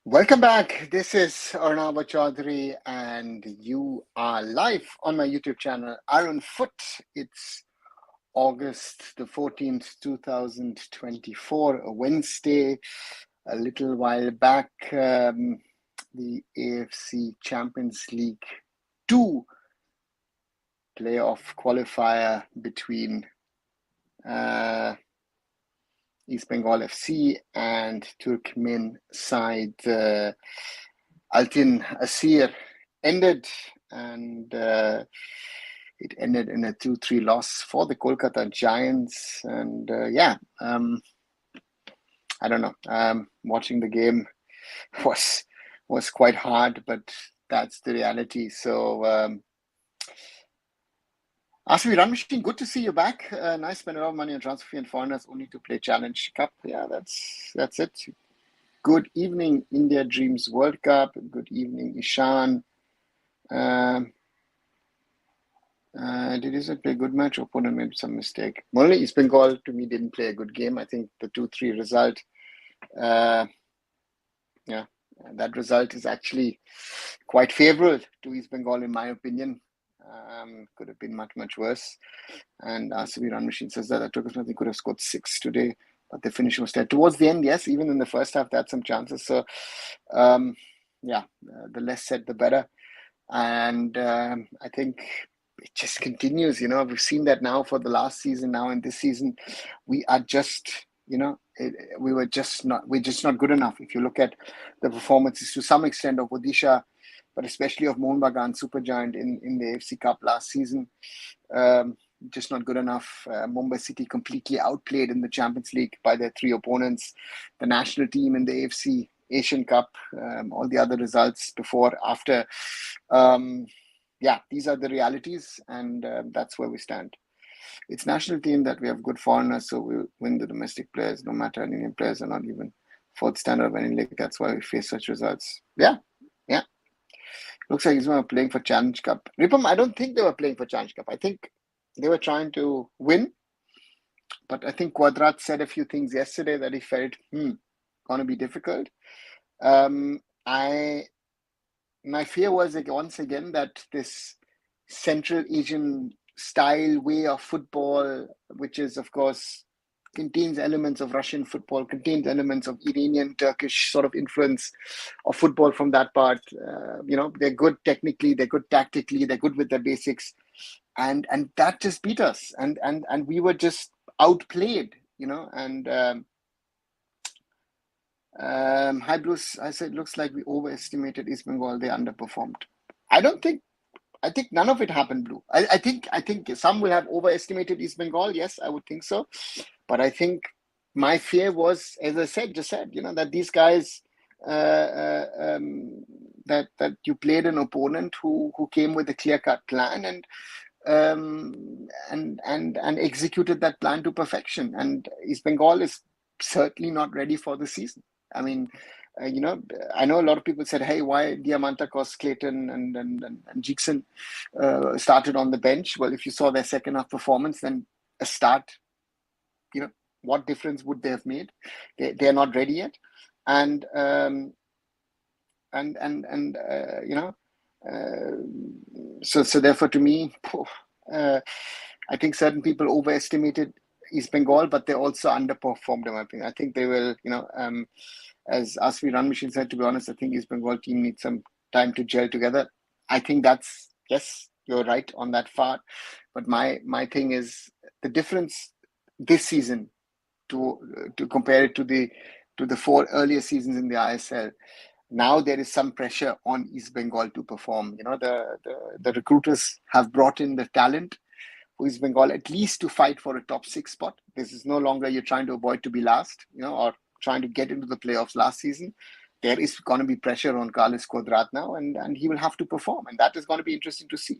Welcome back. This is Arunab Chaudhary, and you are live on my YouTube channel, arunfoot. It's August the 14th, 2024, a Wednesday. A little while back, the AFC Champions League 2 playoff qualifier between East Bengal FC and Turkmen side Altin Asir ended, and it ended in a 2-3 loss for the Kolkata Giants. And I don't know. Watching the game was quite hard, but that's the reality. So RCB Run Machine, good to see you back. Nice spend a lot of money on transfer fee and foreigners only to play Challenge Cup. Yeah, that's it. Good evening, India Dreams World Cup. Good evening, Ishan. Did he play a good match? Opponent made some mistake. Only East Bengal, to me, didn't play a good game. I think the 2-3 result, that result is actually quite favorable to East Bengal, in my opinion. Could have been much, much worse. And RCB Run Machine says that took us nothing, could have scored 6 today, but the finish was there. Towards the end, yes, even in the first half, they had some chances. So, the less said, the better. And I think it just continues. We've seen that now for the last season. Now in this season, we are just, we're just not good enough. If you look at the performances to some extent of Odisha, but especially of Mohun Bagan Supergiant in the AFC Cup last season, just not good enough. Mumbai City completely outplayed in the Champions League by their 3 opponents. The national team in the AFC Asian Cup, all the other results before, after. These are the realities, and that's where we stand. It's national team that we have good foreigners, so we'll win the domestic players, no matter Indian players are not even fourth standard of any league. That's why we face such results. Yeah. Looks like he's playing for Challenge Cup. Ripam, I don't think they were playing for Challenge Cup. I think they were trying to win. But I think Quadrat said a few things yesterday that he felt, going to be difficult. My fear was, once again, that this Central Asian style way of football, which is, of course, contains elements of Russian football, contains elements of Iranian, Turkish sort of influence of football from that part. They're good technically, they're good tactically, they're good with their basics. And that just beat us. And we were just outplayed, Hi Bruce, I said, looks like we overestimated East Bengal, they underperformed. I think none of it happened, Blue. I think some will have overestimated East Bengal. Yes, I would think so. But I think my fear was, as I just said, that these guys, that you played an opponent who came with a clear-cut plan and executed that plan to perfection. And East Bengal is certainly not ready for the season. I mean, I know a lot of people said, hey, why Diamantakos, Clayton and Jackson started on the bench? Well, if you saw their second half performance, then a start, what difference would they have made? They're not ready yet. And so therefore, to me, I think certain people overestimated East Bengal, but they also underperformed, in my opinion. I think they will, as RCB Run Machine said, to be honest, I think East Bengal team needs some time to gel together. I think yes, you're right on that part. But my thing is the difference this season to compare it to the 4 earlier seasons in the ISL. Now there is some pressure on East Bengal to perform. The recruiters have brought in the talent for East Bengal at least to fight for a top 6 spot. This is no longer you're trying to avoid to be last, or trying to get into the playoffs last season. There is going to be pressure on Carlos Quadrat now, and he will have to perform, and that is going to be interesting to see.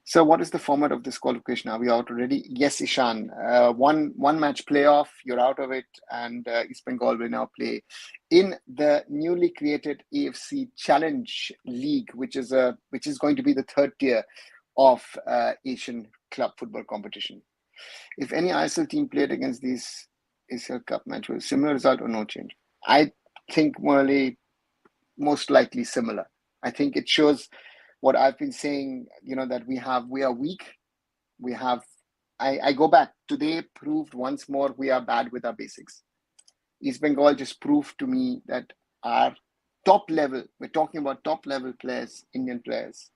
So what is the format of this qualification? Are we out already? Yes, Ishan. One match playoff, you're out of it, and East Bengal will now play in the newly created AFC Challenge League, which is going to be the 3rd tier of Asian club football competition. If any ISL team played against these ASL Cup match with similar result or no change, I think morally most likely similar. I think it shows what I've been saying, that we are weak. I go back. Today proved once more we are bad with our basics. East Bengal just proved to me that our top level, we're talking about top level players, Indian players,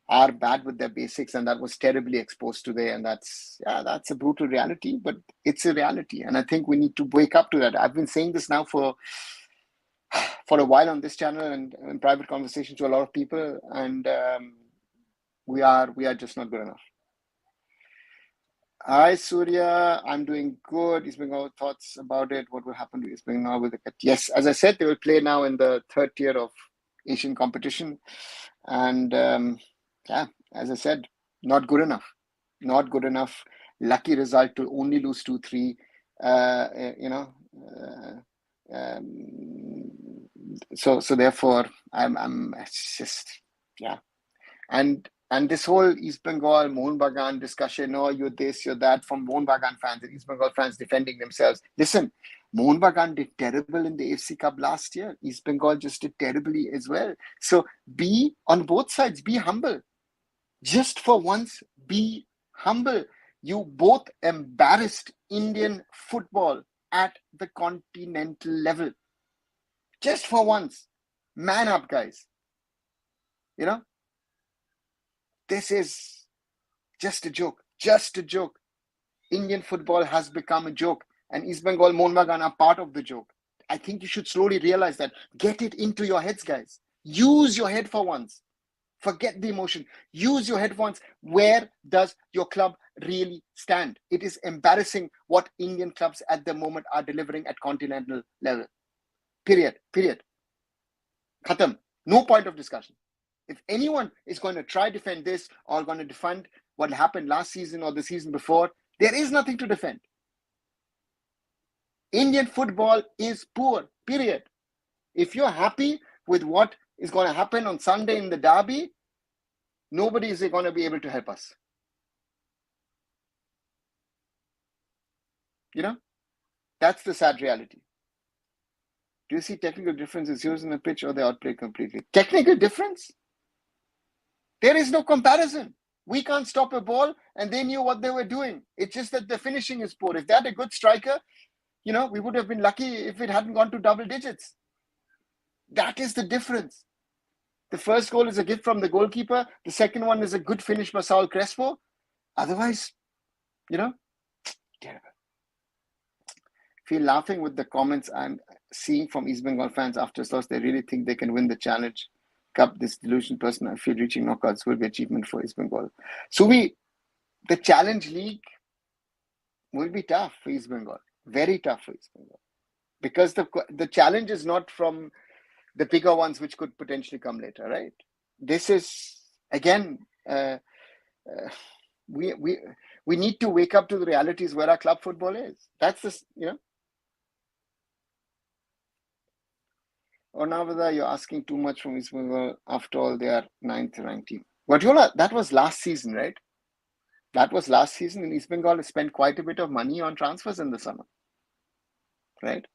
are bad with their basics, and that was terribly exposed today. And that's a brutal reality, but it's a reality. And I think we need to wake up to that. I've been saying this now for a while on this channel and in private conversations to a lot of people, and we are just not good enough. Hi Surya, I'm doing good. East Bengal, thoughts about it? What will happen to East Bengal with the yes? As I said, they will play now in the third tier of Asian competition, and as I said, not good enough. Not good enough. Lucky result to only lose 2-3. So therefore, I'm just and this whole East Bengal Mohun Bagan discussion, you're this, you're that, from Mohun Bagan fans and East Bengal fans defending themselves. Listen, Mohun Bagan did terrible in the AFC Cup last year. East Bengal just did terribly as well. So be on both sides, be humble. Just for once, be humble. You both embarrassed Indian football at the continental level. Just for once. Man up, guys. This is just a joke. Just a joke. Indian football has become a joke, and East Bengal, Mohun Bagan are part of the joke. I think you should slowly realize that. Get it into your heads, guys. Use your head for once. Forget the emotion. Use your head for once. Where does your club really stand? It is embarrassing what Indian clubs at the moment are delivering at continental level. Period. Khatam. No point of discussion. If anyone is going to try to defend this or going to defend what happened last season or the season before, there is nothing to defend. Indian football is poor, period. If you're happy with what is going to happen on Sunday in the derby, nobody is going to be able to help us. That's the sad reality. Do you see technical differences used in the pitch, or they outplayed completely? Technical difference? There is no comparison. We can't stop a ball, and they knew what they were doing. It's just that the finishing is poor. If they had a good striker, we would have been lucky if it hadn't gone to double digits. That is the difference. The first goal is a gift from the goalkeeper. The second one is a good finish by Saul Crespo. Otherwise, terrible. Feel laughing with the comments I'm seeing from East Bengal fans after this loss. They really think they can win the Challenge Cup. This delusion person, I feel reaching knockouts will be achievement for East Bengal. So the Challenge League will be tough for East Bengal. Very tough for East Bengal. Because the challenge is not from the bigger ones which could potentially come later, right? This is, again, we need to wake up to the realities where our club football is. That's this, Or now whether you're asking too much from East Bengal. After all, they are 9th ranked team. Guardiola, that was last season, right? That was last season, and East Bengal has spent quite a bit of money on transfers in the summer, right?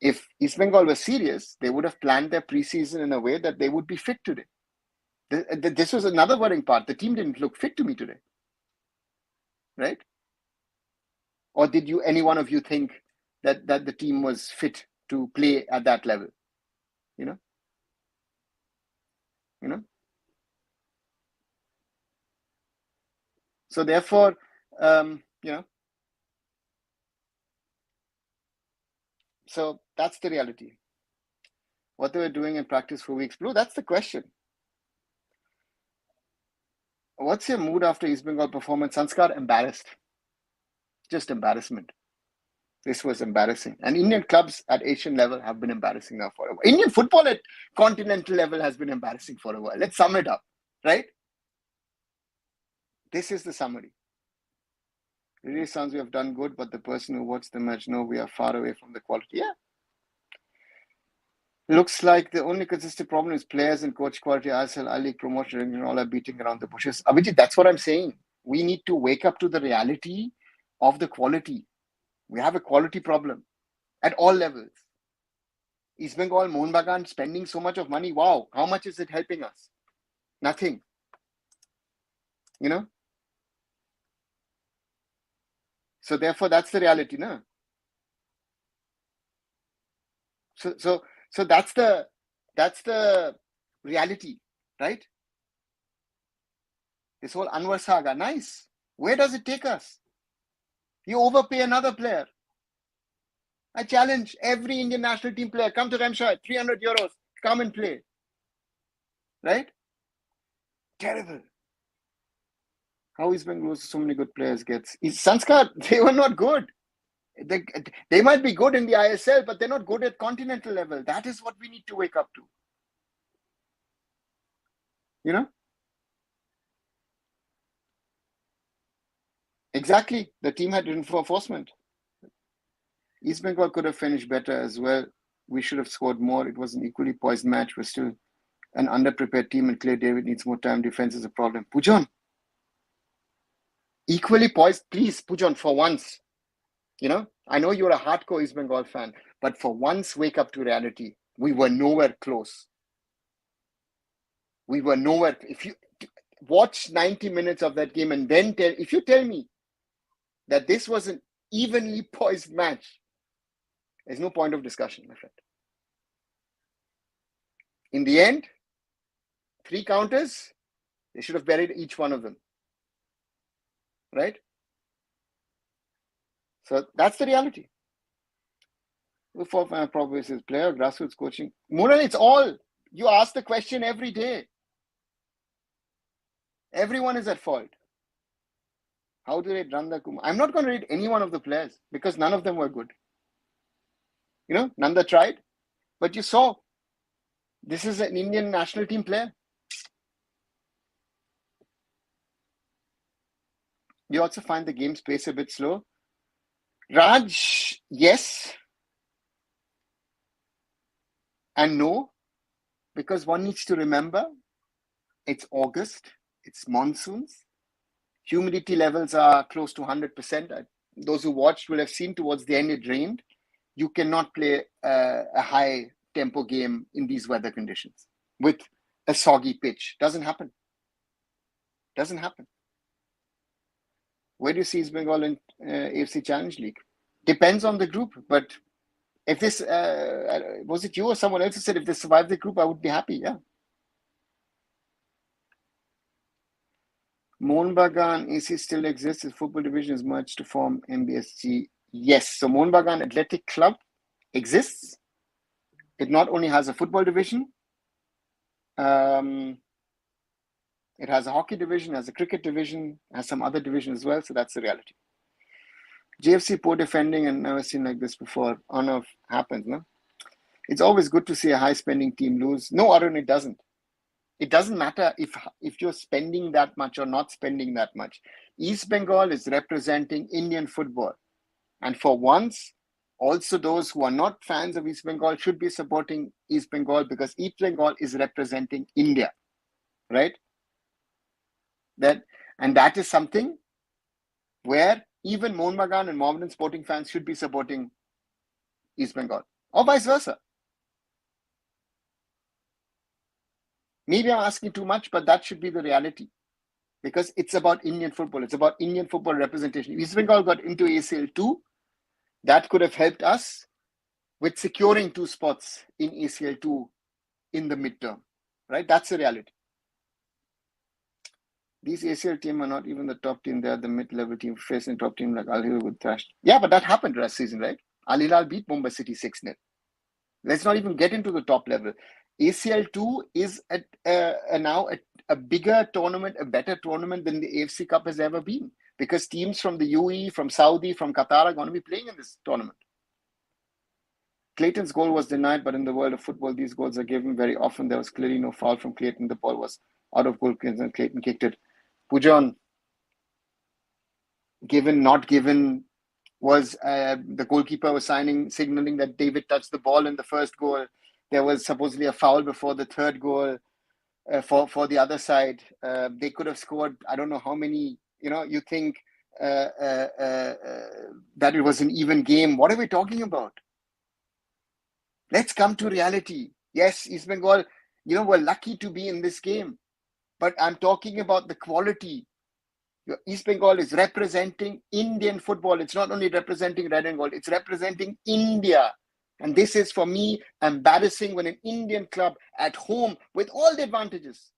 If East Bengal was serious, they would have planned their preseason in a way that they would be fit today. This was another worrying part. The team didn't look fit to me today, right? Or did any one of you think that the team was fit to play at that level? So therefore, so that's the reality. What they were doing in practice for weeks. Blue, that's the question. What's your mood after East Bengal performance? Sanskar, embarrassed. Just embarrassment. This was embarrassing. And Indian clubs at Asian level have been embarrassing now for a while. Indian football at continental level has been embarrassing for a while. Let's sum it up, right? This is the summary. It really sounds we have done good, but the person who watched the match knows we are far away from the quality. Yeah. Looks like the only consistent problem is players and coach quality. ISL, I-League promotion, and all are beating around the bushes. Abhijit, that's what I'm saying. We need to wake up to the reality of the quality. We have a quality problem at all levels. East Bengal, Mohun Bagan spending so much of money. Wow, how much is it helping us? Nothing. You know? So therefore, that's the reality, no? So that's the reality, right? This whole Anwar saga, nice. Where does it take us? You overpay another player. I challenge every Indian national team player, come to Remscheid, 300 euros, come and play. Right? Terrible. How East Bengal loses so many good players gets. Sanskar, they were not good. They might be good in the ISL, but they're not good at continental level. That is what we need to wake up to. You know? Exactly. The team had reinforcement. East Bengal could have finished better as well. We should have scored more. It was an equally poised match. We're still an underprepared team, and Clay David needs more time. Defense is a problem. Pujan, equally poised. Please, Pujan, for once. You know, I know you're a hardcore East Bengal fan, but for once, wake up to reality. We were nowhere close. We were nowhere. If you watch 90 minutes of that game and then if you tell me that this was an evenly poised match, there's no point of discussion, my friend. In the end, 3 counters, they should have buried each one of them. Right? So that's the reality. For probably is player, grassroots coaching. Mural, it's all. You ask the question every day. Everyone is at fault. How do they run the Kumar? I'm not going to rate any one of the players because none of them were good. You know, Nanda tried, but you saw this is an Indian national team player. You also find the game's pace a bit slow. Raj, yes and no, because one needs to remember it's August, it's monsoons, humidity levels are close to 100%. Those who watched will have seen towards the end it rained. You cannot play a high tempo game in these weather conditions with a soggy pitch. Doesn't happen. Where do you see East Bengal in AFC Challenge League? Depends on the group, but if this, was it you or someone else who said if they survive the group, I would be happy, yeah. Mohun Bagan AC still exists. Its football division is merged to form MBSG. Yes, so Mohun Bagan Athletic Club exists. It not only has a football division, it has a hockey division, has a cricket division, has some other division as well. So that's the reality. JFC poor defending and never seen like this before. On-off happens, no? It's always good to see a high-spending team lose. No, Arun, it doesn't. It doesn't matter if you're spending that much or not spending that much. East Bengal is representing Indian football. And for once, also those who are not fans of East Bengal should be supporting East Bengal because East Bengal is representing India, right? That is something where even Mohun Bagan and Mohammedan sporting fans should be supporting East Bengal or vice versa. Maybe I'm asking too much, but that should be the reality because it's about Indian football. It's about Indian football representation. East Bengal got into ACL 2. That could have helped us with securing 2 spots in ACL 2 in the midterm, right? That's the reality. These ACL team are not even the top team. They're the mid-level team facing top team like Al Hilal with thrashed. Yeah, but that happened last season, right? Al Hilal beat Mumbai City 6-0. Let's not even get into the top level. ACL 2 is now a bigger tournament, a better tournament than the AFC Cup has ever been because teams from the UAE, from Saudi, from Qatar are going to be playing in this tournament. Clayton's goal was denied, but in the world of football, these goals are given very often. There was clearly no foul from Clayton. The ball was out of goal and Clayton kicked it. Pujan, given, not given, was the goalkeeper was signaling that David touched the ball in the first goal. There was supposedly a foul before the third goal for the other side. They could have scored, I don't know how many, you think that it was an even game. What are we talking about? Let's come to reality. Yes, East Bengal, we're lucky to be in this game. But I'm talking about the quality. East Bengal is representing Indian football. It's not only representing red and gold, it's representing India. And this is, for me, embarrassing when an Indian club at home, with all the advantages,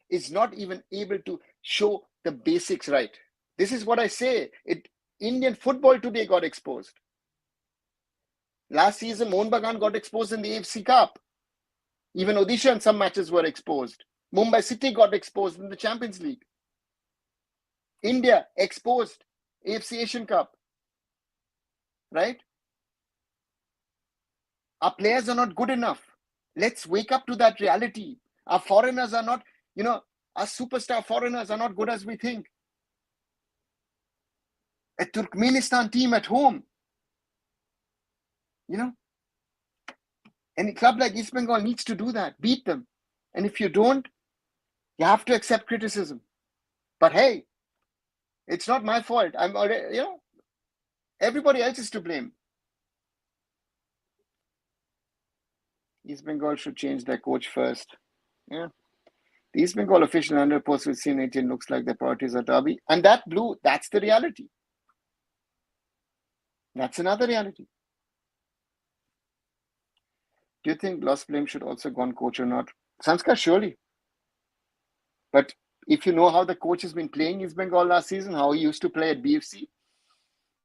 is not even able to show the basics right. This is what I say. Indian football today got exposed. Last season, Mohun Bagan got exposed in the AFC Cup. Even Odisha in some matches were exposed. Mumbai City got exposed in the Champions League. India exposed, AFC Asian Cup. Right? Our players are not good enough. Let's wake up to that reality. Our foreigners are not, our superstar foreigners are not good as we think. A Turkmenistan team at home, any club like East Bengal needs to do that, beat them. And if you don't, you have to accept criticism. But hey, it's not my fault. I'm already, everybody else is to blame. East Bengal should change their coach first. Yeah. The East Bengal official under post with C18 looks like their priorities are Derby. And that blue, that's the reality. That's another reality. Do you think lost blame should also go on coach or not? Sanskar, surely. But if you know how the coach has been playing East Bengal last season, how he used to play at BFC,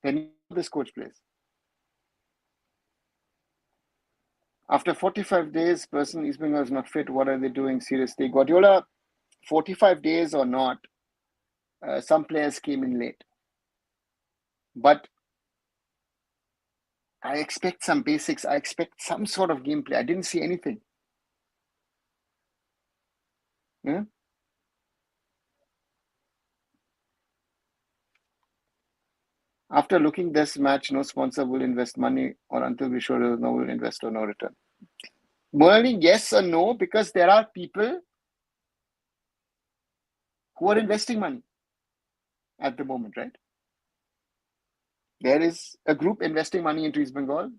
then you know this coach plays. After 45 days, person East Bengal is not fit. What are they doing? Seriously, Guardiola, 45 days or not, some players came in late. But I expect some basics. I expect some sort of gameplay. I didn't see anything. Yeah? After looking this match, no sponsor will invest money, or until we show no will invest or no return. Merlin, yes or no, because there are people who are investing money at the moment, right? There is a group investing money into East Bengal.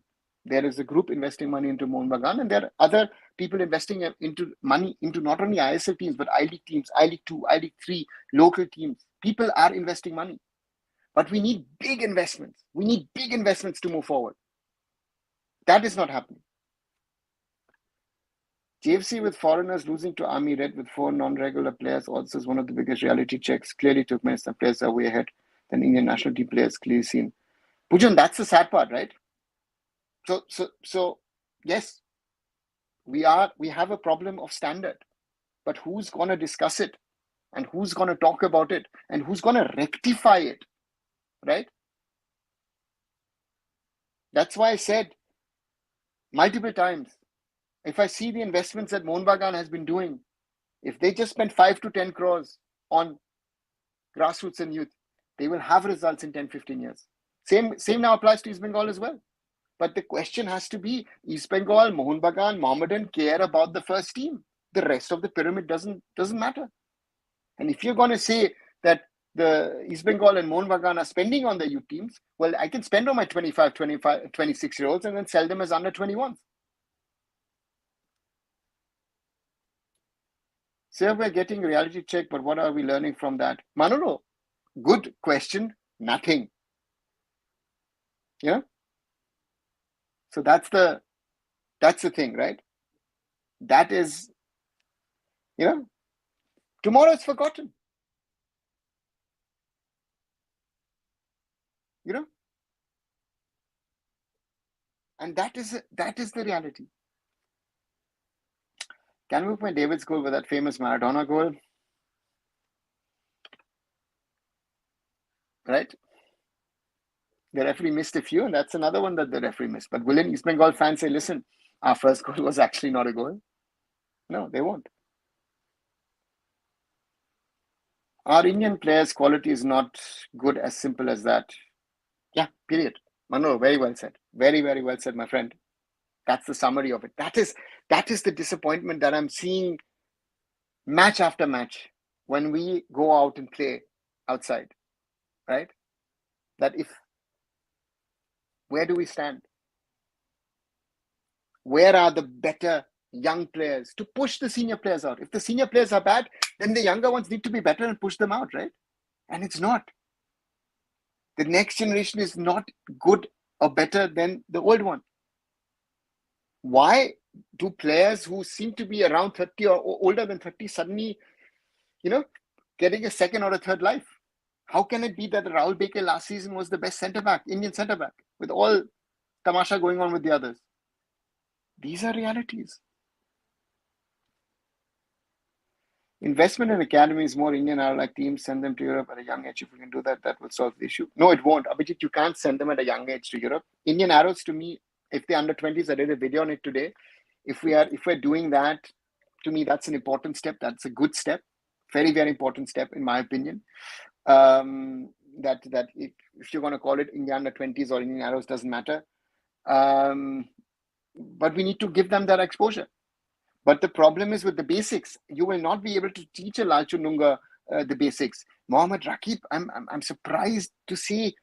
There is a group investing money into Mohun Bagan, and there are other people investing into money into not only ISL teams, but I-League teams, I-League 2, I-League 3, local teams. People are investing money. But we need big investments. We need big investments to move forward. That is not happening. JFC with foreigners losing to Army Red with 4 non-regular players also is one of the biggest reality checks. Clearly, Turkmenistan players are way ahead than Indian national team players, clearly seen. Pujan, that's the sad part, right? So yes, we have a problem of standard, but who's going to discuss it, and who's going to talk about it, and who's going to rectify it, right? That's why I said multiple times, if I see the investments that Mohun Bagan has been doing, if they just spend 5 to 10 crores on grassroots and youth, they will have results in 10, 15 years. Same now applies to East Bengal as well. But the question has to be, East Bengal, Mohun Bagan, Mohammedan care about the first team. The rest of the pyramid doesn't matter. And if you're going to say that the East Bengal and Mohun Bagan are spending on the youth teams, well, I can spend on my 25, 26-year-olds and then sell them as under 21s. So we're getting reality check, but what are we learning from that? Manolo, good question, nothing. Yeah. So that's the thing, right? That is, tomorrow it's forgotten. And that is the reality. Can we point David's goal with that famous Maradona goal? Right? The referee missed a few, and that's another one that the referee missed. But will an East Bengal fans say, listen, our first goal was actually not a goal? No, they won't. Our Indian players' quality is not good, as simple as that. Yeah, period. Manolo, very well said. Very, very well said, my friend. That's the summary of it. That is the disappointment that I'm seeing match after match when we go out and play outside, right? That where do we stand? Where are the better young players to push the senior players out? If the senior players are bad, then the younger ones need to be better and push them out, right? And it's not. The next generation is not good or better than the old one. Why do players who seem to be around 30 or older than 30 suddenly, getting a second or a third life? How can it be that Rahul Beke last season was the best centre-back, Indian centre-back, with all tamasha going on with the others? These are realities. Investment in academies, more Indian like teams, send them to Europe at a young age. If we can do that, that will solve the issue. No, it won't. Abhijit, you can't send them at a young age to Europe. Indian Arrows, to me, if they're under 20s, I did a video on it today. If we're doing that, to me, that's an important step. That's a good step. Very, very important step, in my opinion. That if you're going to call it Indian under 20s or Indian Arrows, doesn't matter. But we need to give them that exposure. But the problem is with the basics. You will not be able to teach a Lalchu Nunga the basics. Mohammad Rakib, I'm surprised to see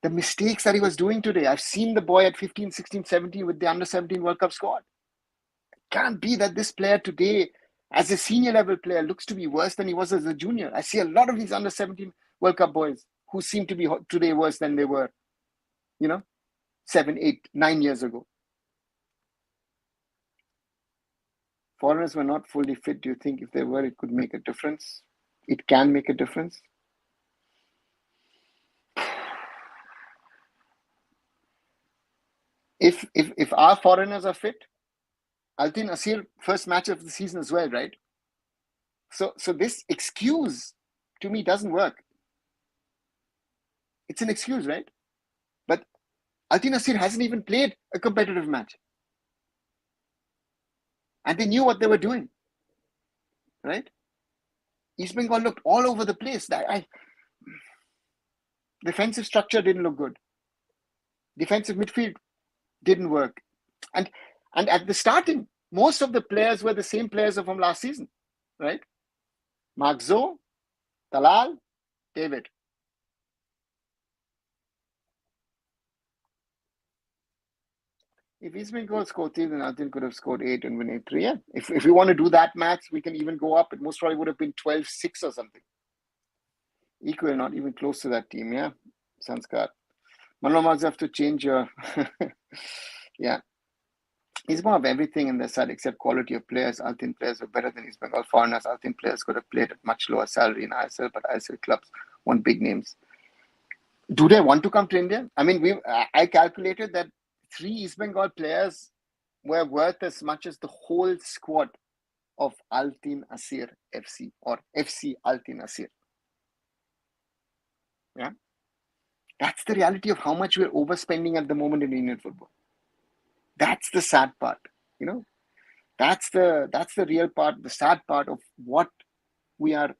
the mistakes that he was doing today. I've seen the boy at 15, 16, 17 with the under 17 World Cup squad. It can't be that this player today, as a senior level player, looks to be worse than he was as a junior. I see a lot of these under 17 World Cup boys who seem to be today worse than they were, 7, 8, 9 years ago. Foreigners were not fully fit. Do you think if they were, it could make a difference? It can make a difference. If our foreigners are fit, Altin Asir, first match of the season as well, right? So this excuse, to me, doesn't work. It's an excuse, right? But Altin Asir hasn't even played a competitive match. And they knew what they were doing, right? East Bengal looked all over the place. Defensive structure didn't look good. Defensive midfield didn't work. And at the starting, most of the players were the same players from last season, right? Mark Zoe, Talal, David. If East Bengal scored 3, then Altin could have scored 8 and win 8-3. Yeah. If we want to do that match, we can even go up. It most probably would have been 12-6 or something. Equal, not even close to that team, yeah? Sanskar. Manolo have to change your... yeah. It's more of everything in their side except quality of players. Altin players were better than East Bengal foreigners. Altin players could have played at much lower salary in ISL, but ISL clubs want big names. Do they want to come to India? I mean, I calculated that 3 East Bengal players were worth as much as the whole squad of Altin Asir FC or FC Altin Asir. Yeah, that's the reality of how much we're overspending at the moment in Indian football. That's the sad part, That's the real part, the sad part of what we are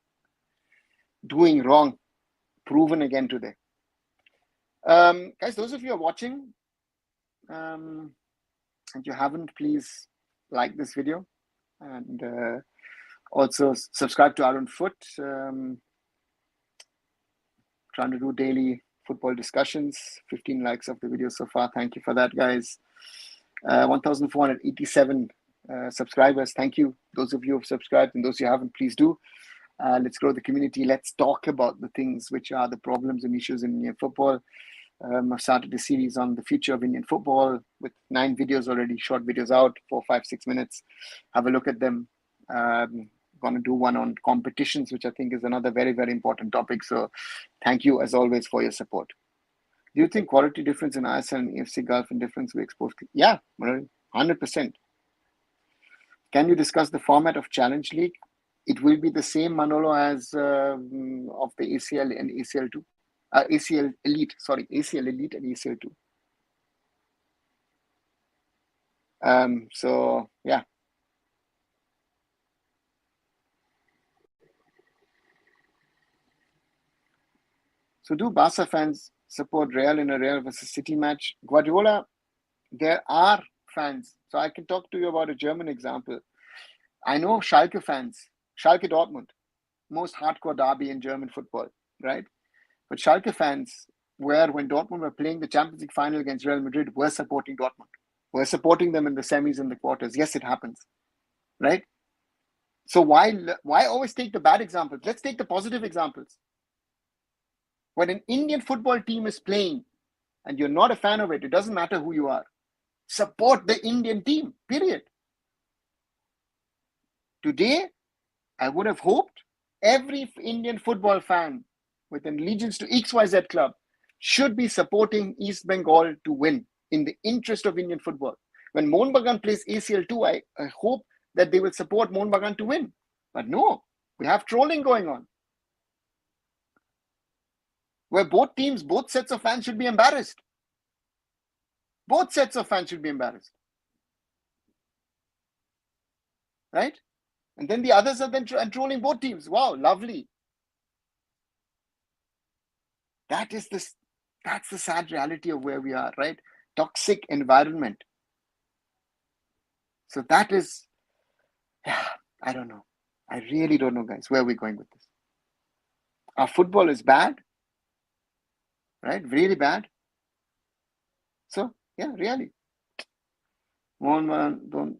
doing wrong, proven again today. Guys, those of you who are watching, and you haven't, please like this video and also subscribe to Arun Foot. Trying to do daily football discussions. 15 likes of the video so far. Thank you for that, guys. 1,487 subscribers. Thank you. Those of you who have subscribed and those who haven't, please do. Let's grow the community. Let's talk about the things which are the problems and issues in Indian football. I've started a series on the future of Indian football with 9 videos already, short videos out, 4, 5, 6 minutes. Have a look at them. Going to do one on competitions, which I think is another very, very important topic. So thank you as always for your support. Do you think quality difference in ISL and AFC Gulf and difference we exposed? Yeah, 100%. Can you discuss the format of Challenge League? It will be the same, Manolo, as of the ACL and ACL2. ACL Elite, ACL Elite and ACL2. So, yeah. So do Barca fans support Real in a Real versus City match? Guardiola, there are fans. So I can talk to you about a German example. I know Schalke fans, Schalke Dortmund, most hardcore derby in German football, right? But Schalke fans when Dortmund were playing the Champions League final against Real Madrid, were supporting Dortmund, We're supporting them in the semis and the quarters. Yes, it happens, right? So why always take the bad examples? Let's take the positive examples. When an Indian football team is playing and you're not a fan of it, it doesn't matter who you are. Support the Indian team, period. Today, I would have hoped every Indian football fan with an allegiance to XYZ club should be supporting East Bengal to win in the interest of Indian football. When Mohun Bagan plays ACL2, I hope that they will support Mohun Bagan to win. But no, we have trolling going on. Where both teams, both sets of fans should be embarrassed. Both sets of fans should be embarrassed. Right? And then the others are then trolling both teams. Wow, lovely. That's the sad reality of where we are, right? Toxic environment. So that is, I don't know. I really don't know, guys, where we're going with this. Our football is bad, right? Really bad. So, yeah, really. Mohun, don't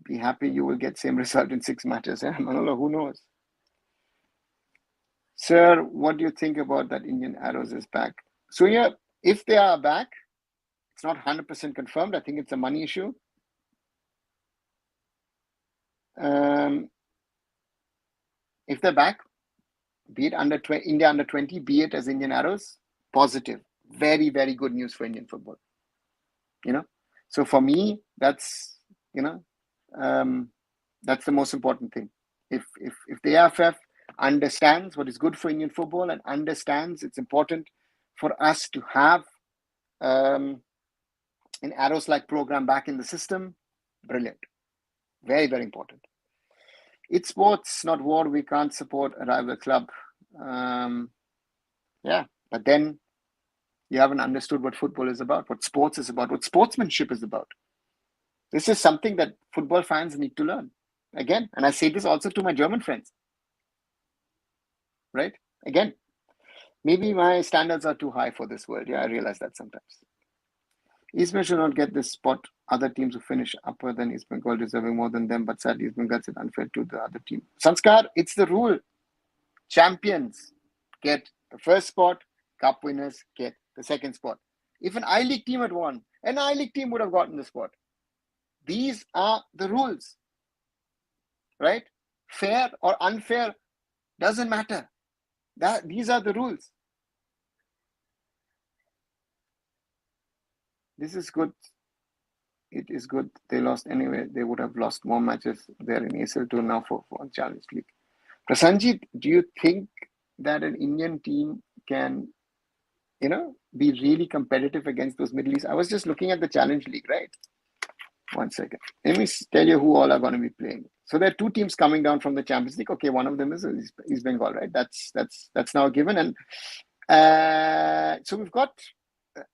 be happy you will get same result in 6 matches. Yeah? Manolo, who knows? Sir, what do you think about that Indian Arrows is back? So, yeah, if they are back, it's not 100% confirmed. I think it's a money issue. If they're back, be it India under 20, be it as Indian Arrows, positive. Very, very good news for Indian football. So for me, that's, that's the most important thing. If the AIFF understands what is good for Indian football and understands it's important for us to have an Arrows-like program back in the system, brilliant. Very, very important. It's sports, not war. We can't support a rival club. But then you haven't understood what football is about, what sports is about, what sportsmanship is about. This is something that football fans need to learn. Again, and I say this also to my German friends. Right? Again, maybe my standards are too high for this world. Yeah, I realize that sometimes. East Bengal should not get this spot. Other teams who finish upper than East Bengal deserving more than them, but sadly East Bengal gets it unfair to the other team. Sanskar, it's the rule. Champions get the first spot, cup winners get the second spot. If an I-League team had won, an I-League team would have gotten the spot. These are the rules, right? Fair or unfair doesn't matter. These are the rules. This is good. It is good. They lost anyway. They would have lost more matches there in ACL2 now for Challenge League. Prasanjit, do you think that an Indian team can, be really competitive against those Middle East? I was just looking at the Challenge League, right? 1 second. Let me tell you who all are going to be playing. So there are 2 teams coming down from the Champions League. Okay, one of them is East Bengal, right? That's now given. And so we've got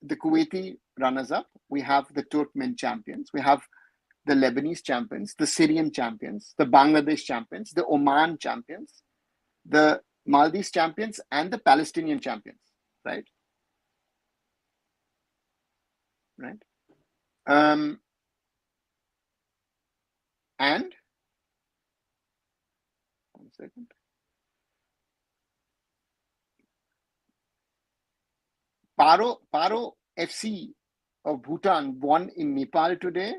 the Kuwaiti runners-up. We have the Turkmen champions. We have the Lebanese champions, the Syrian champions, the Bangladesh champions, the Oman champions, the Maldives champions, and the Palestinian champions, right? Right. And 1 second. Paro FC of Bhutan won in Nepal today,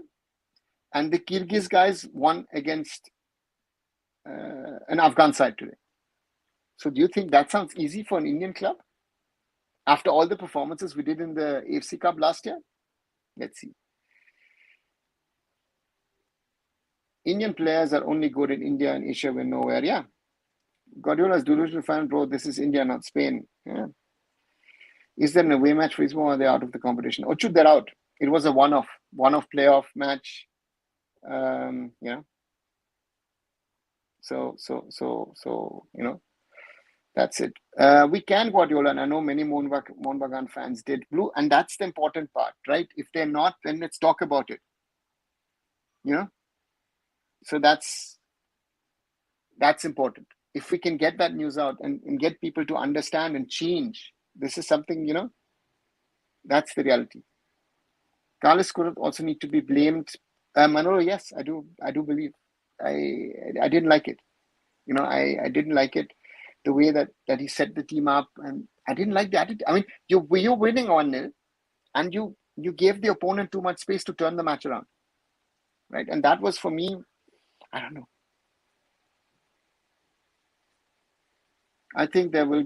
and the Kyrgyz guys won against an Afghan side today. So do you think that sounds easy for an Indian club? After all the performances we did in the AFC Cup last year? Let's see. Indian players are only good in India and Asia, we're nowhere. Yeah. Guardiola's delusional fan, bro. This is India, not Spain. Yeah. Is there an away match for Ismo, or are they out of the competition? Ochud, they're out. It was a one-off playoff match. So that's it. We can Guardiola, and I know many Mohun Bagan fans did. Blue, and that's the important part, right? If they're not, then let's talk about it. So that's important. If we can get that news out and get people to understand and change, this is something, that's the reality. Carlos could also need to be blamed. Manolo, yes, I do believe. I didn't like it. I didn't like it, the way that he set the team up, and I didn't like the attitude. I mean, you're winning 1-0, and you gave the opponent too much space to turn the match around, right? And that was, for me, I don't know. I think they will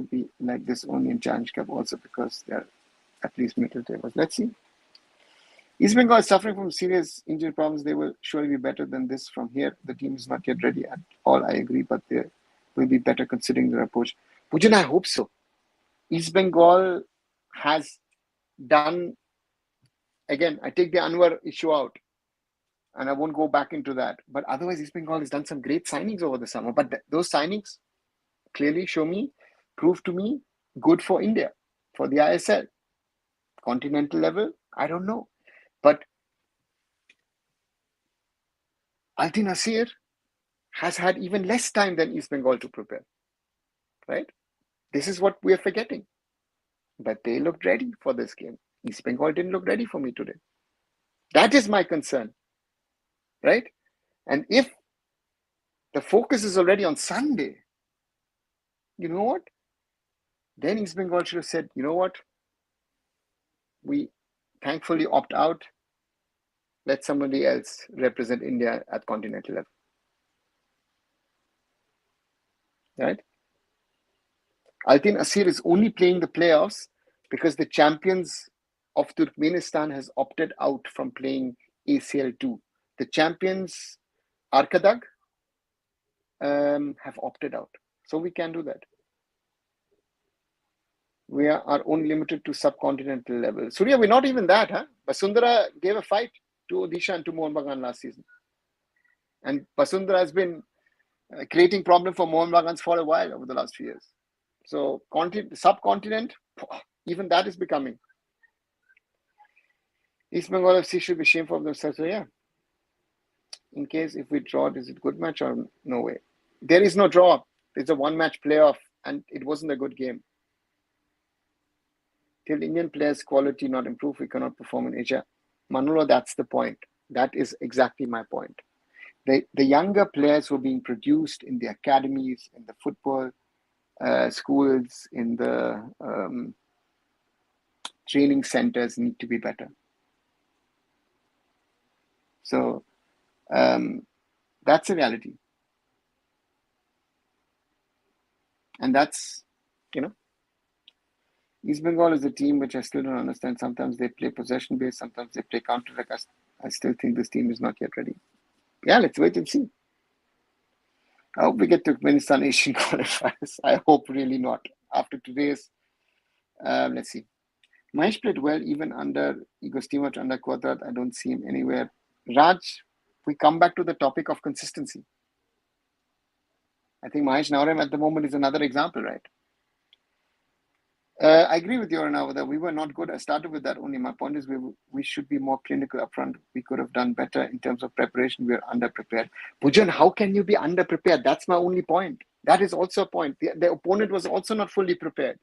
be like this only in Challenge Cup also, because they're at least middle tables. Let's see. East Bengal is suffering from serious injury problems. They will surely be better than this from here. The team is not yet ready at all, I agree, but they will be better considering their approach. Pujan, I hope so. East Bengal has done, again, I take the Anwar issue out, and I won't go back into that. But otherwise, East Bengal has done some great signings over the summer. But those signings clearly prove to me, good for India, for the ISL. Continental level, I don't know. But Alti Nasir has had even less time than East Bengal to prepare, right? This is what we are forgetting. But they looked ready for this game. East Bengal didn't look ready for me today. That is my concern, right? And if the focus is already on Sunday, you know what? Then East Bengal should have said, you know what? We thankfully opt out. Let somebody else represent India at continental level, right? Altin Asir is only playing the playoffs because the champions of Turkmenistan has opted out from playing ACL2. The champions, Arkadag, have opted out. So we can do that. We are only limited to subcontinental level. Surya, we're not even that, huh? Basundara gave a fight to Odisha and to Mohun Bagan last season. And Basundara has been creating problem for Mohun Bagans for a while over the last few years. So subcontinent, even that is becoming. East Bengal FC should be shameful of themselves. So yeah, in case if we draw, is it good match or no way? There is no draw. It's a one-match playoff, and it wasn't a good game. Till Indian players' quality not improve, we cannot perform in Asia. Manolo, that's the point. That is exactly my point. The younger players who are being produced in the academies, in the football schools, in the training centers need to be better. So that's a reality. And that's, East Bengal is a team which I still don't understand. Sometimes they play possession-based, sometimes they play counter-attack. I still think this team is not yet ready. Yeah, let's wait and see. I hope we get Turkmenistan Asian qualifiers. I hope really not. After today's, let's see. Mahesh played well even under Igor Stimac, under Quadrat. I don't see him anywhere. Raj, we come back to the topic of consistency. I think Mahesh Naurem at the moment is another example, right? I agree with you, Arnav, that we were not good. I started with that only. My point is we should be more clinical upfront. We could have done better in terms of preparation. We are underprepared. Pujan, how can you be underprepared? That's my only point. That is also a point. The opponent was also not fully prepared.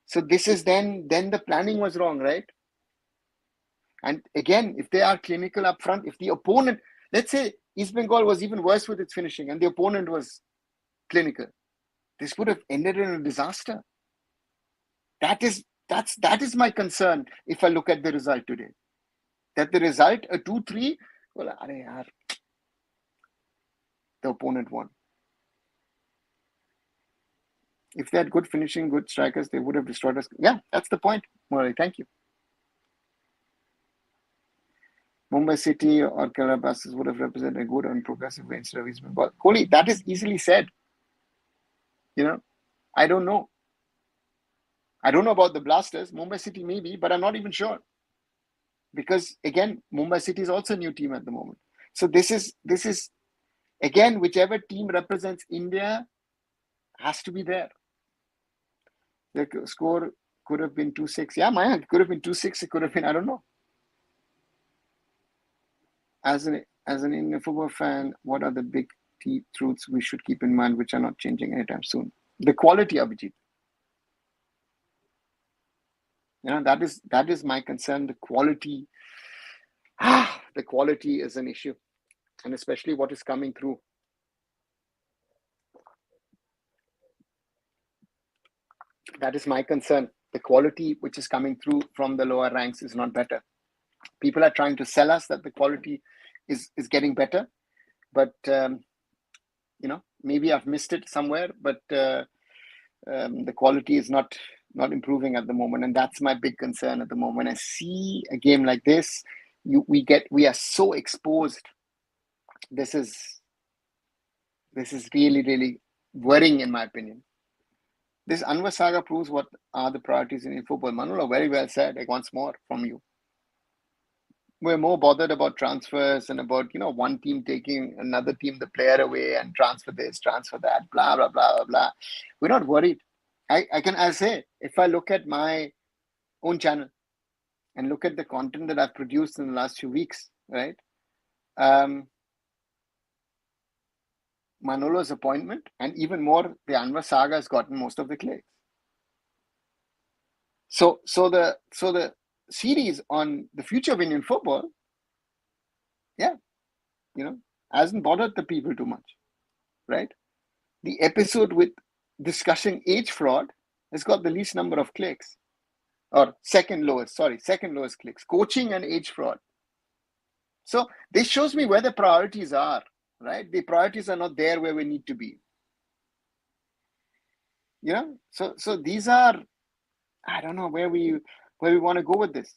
So this is then the planning was wrong, right? And again, if they are clinical upfront, if the opponent, let's say East Bengal was even worse with its finishing and the opponent was clinical, this would have ended in a disaster. That is my concern if I look at the result today. That the result, a 2-3, well, the opponent won. If they had good finishing, good strikers, they would have destroyed us. Yeah, that's the point, Murali. Thank you. Mumbai City or Kerala Blasters would have represented a good and progressive way instead of East Bengal. Kohli, that is easily said. I don't know. I don't know about the Blasters. Mumbai City maybe, but I'm not even sure. Because again, Mumbai City is also a new team at the moment. So this is again, whichever team represents India has to be there. The score could have been 2-6. Yeah, Mayank, could have been 2-6. It could have been, I don't know. As an Indian football fan, what are the big truths we should keep in mind which are not changing anytime soon? The quality, Abhijit. That is my concern. The quality is an issue, and especially what is coming through. That is my concern. The quality which is coming through from the lower ranks is not better. People are trying to sell us that the quality is getting better, but maybe I've missed it somewhere. But the quality is not improving at the moment, and that's my big concern at the moment. I see a game like this, we are so exposed. This is really, really worrying, in my opinion. This Anwar saga proves what are the priorities in football. Manula, very well said. Like, once more from you. We're more bothered about transfers and about, one team taking another team the player away and transfer this, transfer that, blah, blah, blah, blah, blah. We're not worried. I say, if I look at my own channel and look at the content that I've produced in the last few weeks, right? Manolo's appointment, and even more, the Anwar saga has gotten most of the clicks. So the series on the future of Indian football, hasn't bothered the people too much, right? The episode with discussing age fraud has got the least number of clicks, or second lowest clicks, coaching and age fraud. So this shows me where the priorities are, right? The priorities are not there where we need to be. So these are, I don't know where we want to go with this.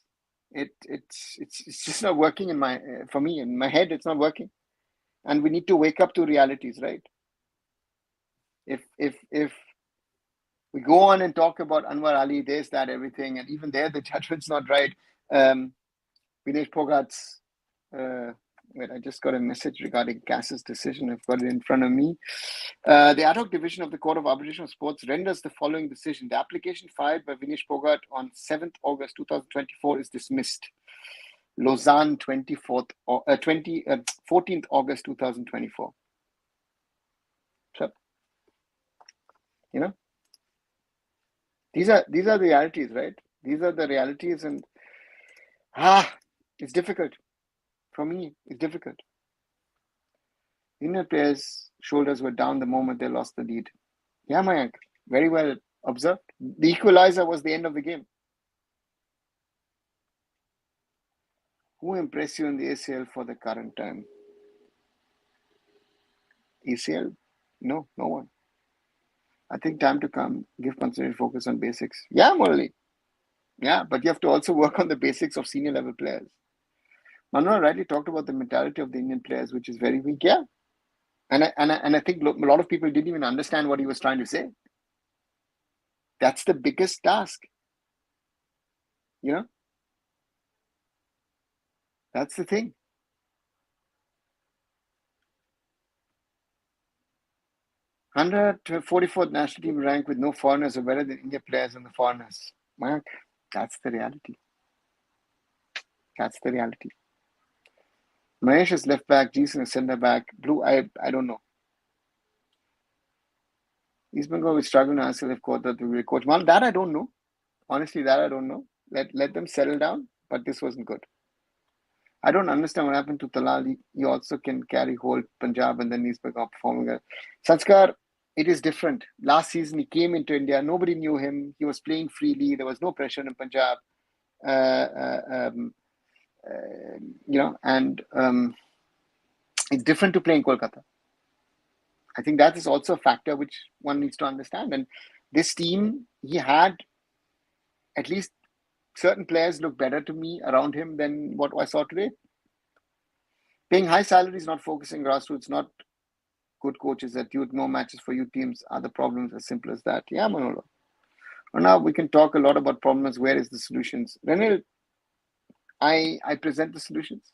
It's just not working for me in my head. It's not working, and we need to wake up to realities, right? If we go on and talk about Anwar Ali, this, that, everything, and even there the judgment's not right. Vinesh Phogat's wait, I just got a message regarding Cass's decision. I've got it in front of me. The ad hoc division of the Court of Arbitration of Sports renders the following decision. The application filed by Vinesh Phogat on 7th August 2024 is dismissed. Lausanne, 14th August 2024. So, these are the realities, right? These are the realities, and it's difficult. For me, it's difficult. Indian players' shoulders were down the moment they lost the lead. Yeah, Mayank, very well observed. The equalizer was the end of the game. Who impressed you in the ACL for the current time? ACL? No one. I think time to come, give concentrated focus on basics. Yeah, Murali. Yeah, but you have to also work on the basics of senior level players. Manohar rightly talked about the mentality of the Indian players, which is very weak. Yeah. And I think a lot of people didn't even understand what he was trying to say. That's the biggest task. That's the thing. 144th national team rank with no foreigners are better than India players and the foreigners. Mark, that's the reality. That's the reality. Mahesh is left back, Jason is centre back. Blue, I don't know. East Bengal will struggle to answer if Kota will be coach. Well, that I don't know. Honestly, that I don't know. Let them settle down, but this wasn't good. I don't understand what happened to Talal. He also can carry whole Punjab, and then he's performing. Sanskar, it is different. Last season, he came into India. Nobody knew him. He was playing freely. There was no pressure in Punjab. It's different to play in Kolkata. I think that is also a factor which one needs to understand. And this team, he had at least certain players look better to me around him than what I saw today. Paying high salaries, not focusing grassroots, not good coaches at youth, no matches for youth teams are the problems, as simple as that. Yeah, Manolo. And now we can talk a lot about problems. Where is the solutions? Renil, I present the solutions.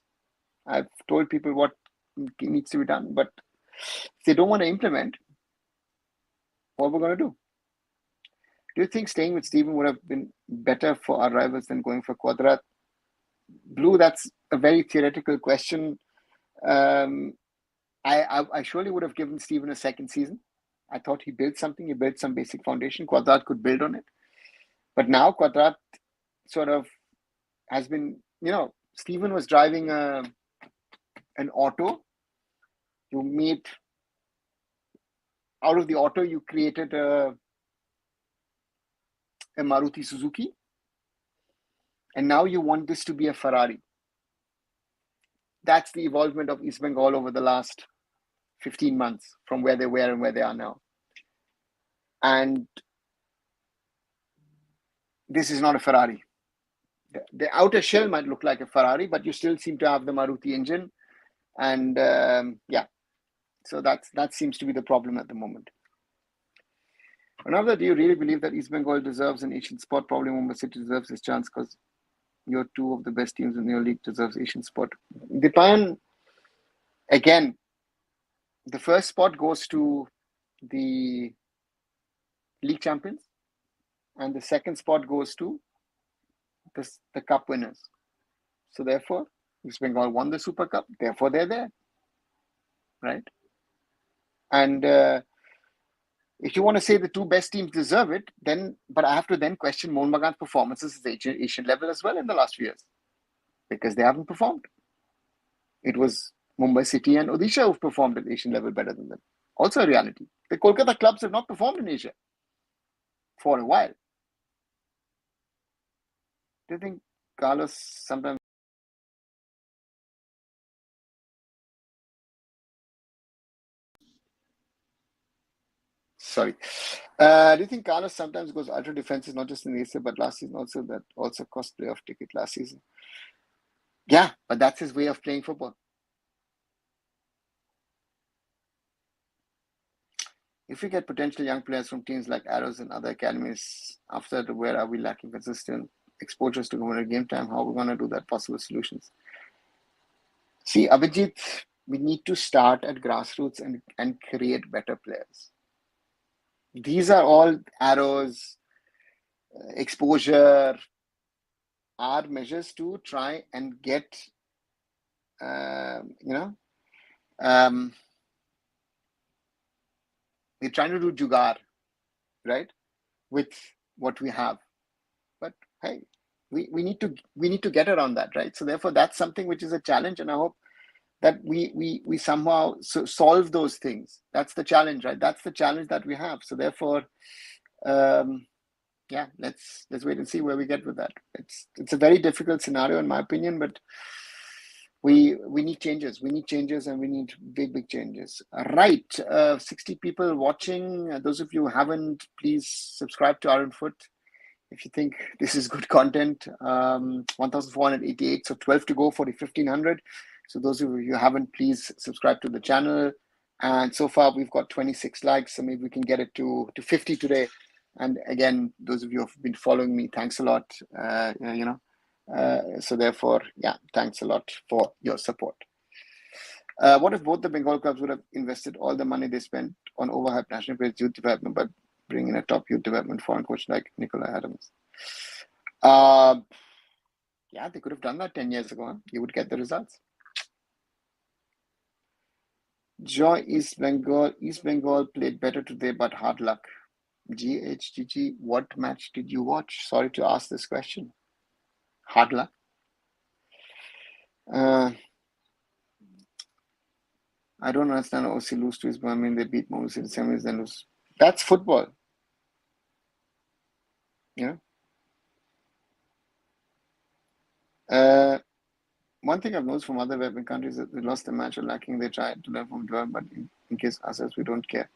I've told people what needs to be done, but if they don't want to implement, what we're going to do? Do you think staying with Stephen would have been better for our rivals than going for Quadrat? Blue, that's a very theoretical question. I surely would have given Stephen a second season. I thought he built something. He built some basic foundation. Quadrat could build on it. But now Quadrat sort of has been, Stephen was driving an auto. You made, out of the auto, you created a Maruti Suzuki. And now you want this to be a Ferrari. That's the evolvement of East Bengal over the last 15 months from where they were and where they are now. And this is not a Ferrari. The outer shell might look like a Ferrari, but you still seem to have the Maruti engine. And so that seems to be the problem at the moment. Another, do you really believe that East Bengal deserves an Asian spot? Probably Mumbai City deserves this chance because you're two of the best teams in your league, deserves Asian spot. Dipayan, again, the first spot goes to the league champions, and the second spot goes to the cup winners. So therefore, East Bengal won the Super Cup, therefore they're there, right? And if you want to say the two best teams deserve it, then, but I have to then question Mohun Bagan's performances at Asian level as well in the last few years, because they haven't performed. It was Mumbai City and Odisha who've performed at Asian level better than them. Also a reality. The Kolkata clubs have not performed in Asia for a while. Do you think Carlos sometimes... Sorry. Do you think Carlos sometimes goes ultra defensive, not just in Asia, but last season also, that also cost playoff ticket last season? Yeah, but that's his way of playing football. If we get potential young players from teams like Arrows and other academies, after that, where are we lacking consistent exposures to go into game time? How are we going to do that? Possible solutions. See, Abhijit, we need to start at grassroots and create better players. These are all Arrows, exposure, are measures to try and get, we're trying to do jugaad, right, with what we have. But hey, we need to get around that, right? So therefore, that's something which is a challenge, and I hope that we somehow solve those things. That's the challenge, right? That's the challenge that we have. So therefore, let's wait and see where we get with that. It's a very difficult scenario in my opinion, but we need changes. We need changes, and we need big changes. Right, 60 people watching. Those of you who haven't, please subscribe to arunfoot if you think this is good content. 1,488, so 12 to go for the 1,500. So those of you who haven't, please subscribe to the channel. And so far we've got 26 likes, so maybe we can get it to 50 today. And again, those of you who have been following me, thanks a lot. So therefore, thanks a lot for your support. What if both the Bengal clubs would have invested all the money they spent on overhyped national players youth development, but bring in a top youth development foreign coach like Nicola Adams? They could have done that 10 years ago. Huh? You would get the results. Joy, East Bengal played better today, but hard luck. GHGG, what match did you watch? Sorry to ask this question. Hard luck. I don't understand OC lose to East Bengal. I mean, they beat Mohun in the semis, then lose. That's football. Yeah. One thing I've noticed from other developing countries is that they lost the match or lacking. They try to learn from development, but in case ourselves, we don't care.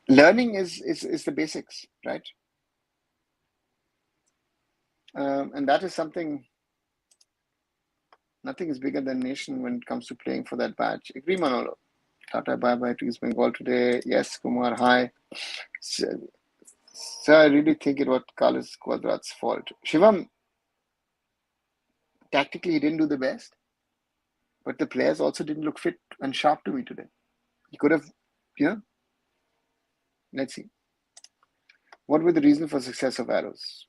Learning is the basics, right? And that is something. Nothing is bigger than nation when it comes to playing for that badge. Agree, Manolo. Tata bye-bye to East Bengal today. Yes, Kumar, hi. So I really think it was Carlos Quadrat's fault. Shivam, tactically, he didn't do the best. But the players also didn't look fit and sharp to me today. He could have, let's see. What were the reasons for success of Arrows?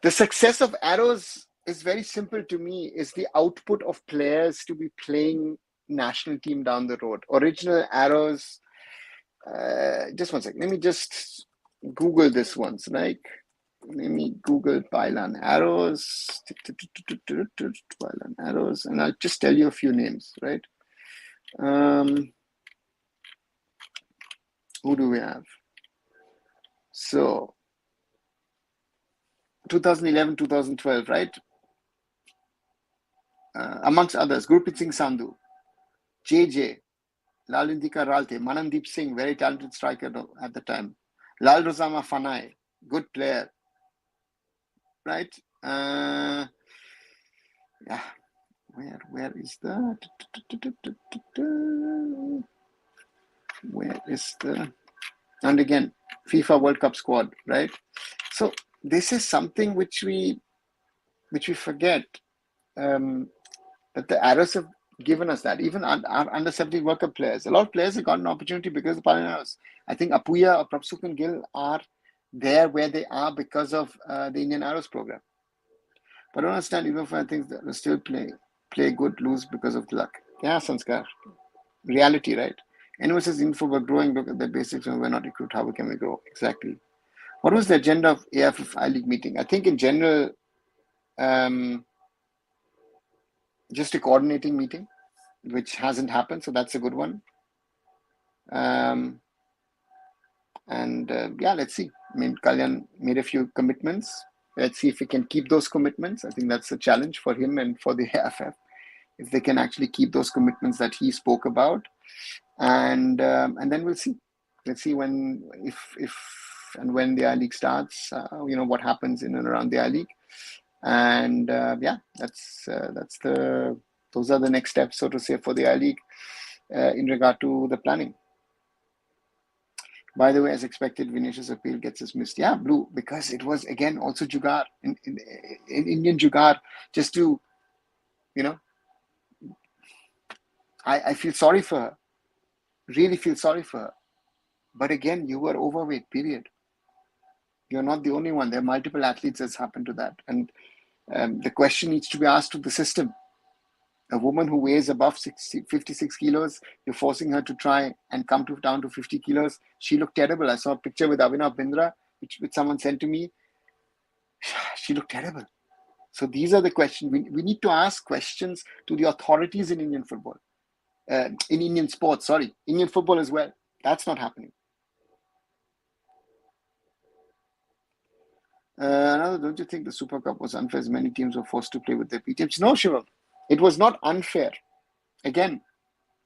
The success of Arrows is very simple to me, is the output of players to be playing national team down the road. Original Arrows, just one second. Let me just Google this once, right? Let me Google Pylon Arrows. Pylon Arrows, and I'll just tell you a few names, right? Who do we have? So 2011, 2012, right? Amongst others, Gurpreet Singh Sandhu, JJ, Lalindika Ralte, Manandeep Singh, very talented striker at the time. Lal Rosama Fanai, good player, right? Yeah, where is the? Where is the? And again, FIFA World Cup squad, right? So this is something which we forget, that the arrows have given us that. Even our under 17 World Cup players, a lot of players have got an opportunity because of the Pioneer Arrows. I think Apuya or Prabsuk and Gill are there where they are because of the Indian Arrows program. But I don't understand, even for things that still play good, lose because of the luck. Yeah, Sanskar. Reality, right? Anyone says info about growing, look at the basics when we're not recruit, how can we grow? Exactly. What was the agenda of AIFF I-League meeting? I think in general, just a coordinating meeting, which hasn't happened, so that's a good one. Yeah, let's see. I mean, Kalyan made a few commitments. Let's see if he can keep those commitments. I think that's a challenge for him and for the AFF, if they can actually keep those commitments that he spoke about. And then we'll see. Let's see when, if and when the I-League starts. What happens in and around the I-League. And yeah, those are the next steps, so to say, for the I-League in regard to the planning. By the way, as expected, Vinicius' appeal gets dismissed. Yeah, Blue, because it was, again, also Jugaad, in Indian Jugaad, just to, I feel sorry for her. Really feel sorry for her. But again, you were overweight, period. You're not the only one. There are multiple athletes that's happened to that. And the question needs to be asked to the system. A woman who weighs above 56 kilos, you're forcing her to try and come down to 50 kilos. She looked terrible. I saw a picture with Avinav Bindra, which someone sent to me. She looked terrible. So these are the questions. We need to ask questions to the authorities in Indian football. In Indian sports, Indian football as well. That's not happening. Don't you think the Super Cup was unfair as many teams were forced to play with their B teams? No, Shivam. It was not unfair. Again,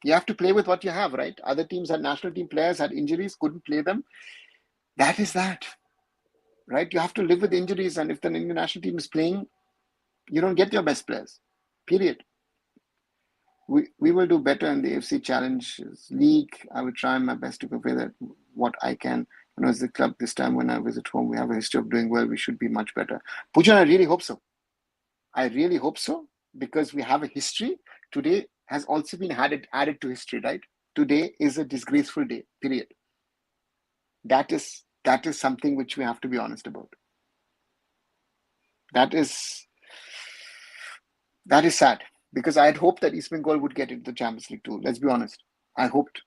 you have to play with what you have, right? Other teams had national team players, had injuries, couldn't play them. That is that, right? You have to live with injuries. And if the Indian national team is playing, you don't get your best players, period. We will do better in the AFC Champions League. I will try my best to convey that what I can. As the club this time, when I visit home, we have a history of doing well. We should be much better. Pujan, I really hope so. I really hope so, because we have a history. Today has also been added to history, right? Today is a disgraceful day, period. That is something which we have to be honest about. That is sad, because I had hoped that East Bengal would get into the Champions League too. Let's be honest. I hoped,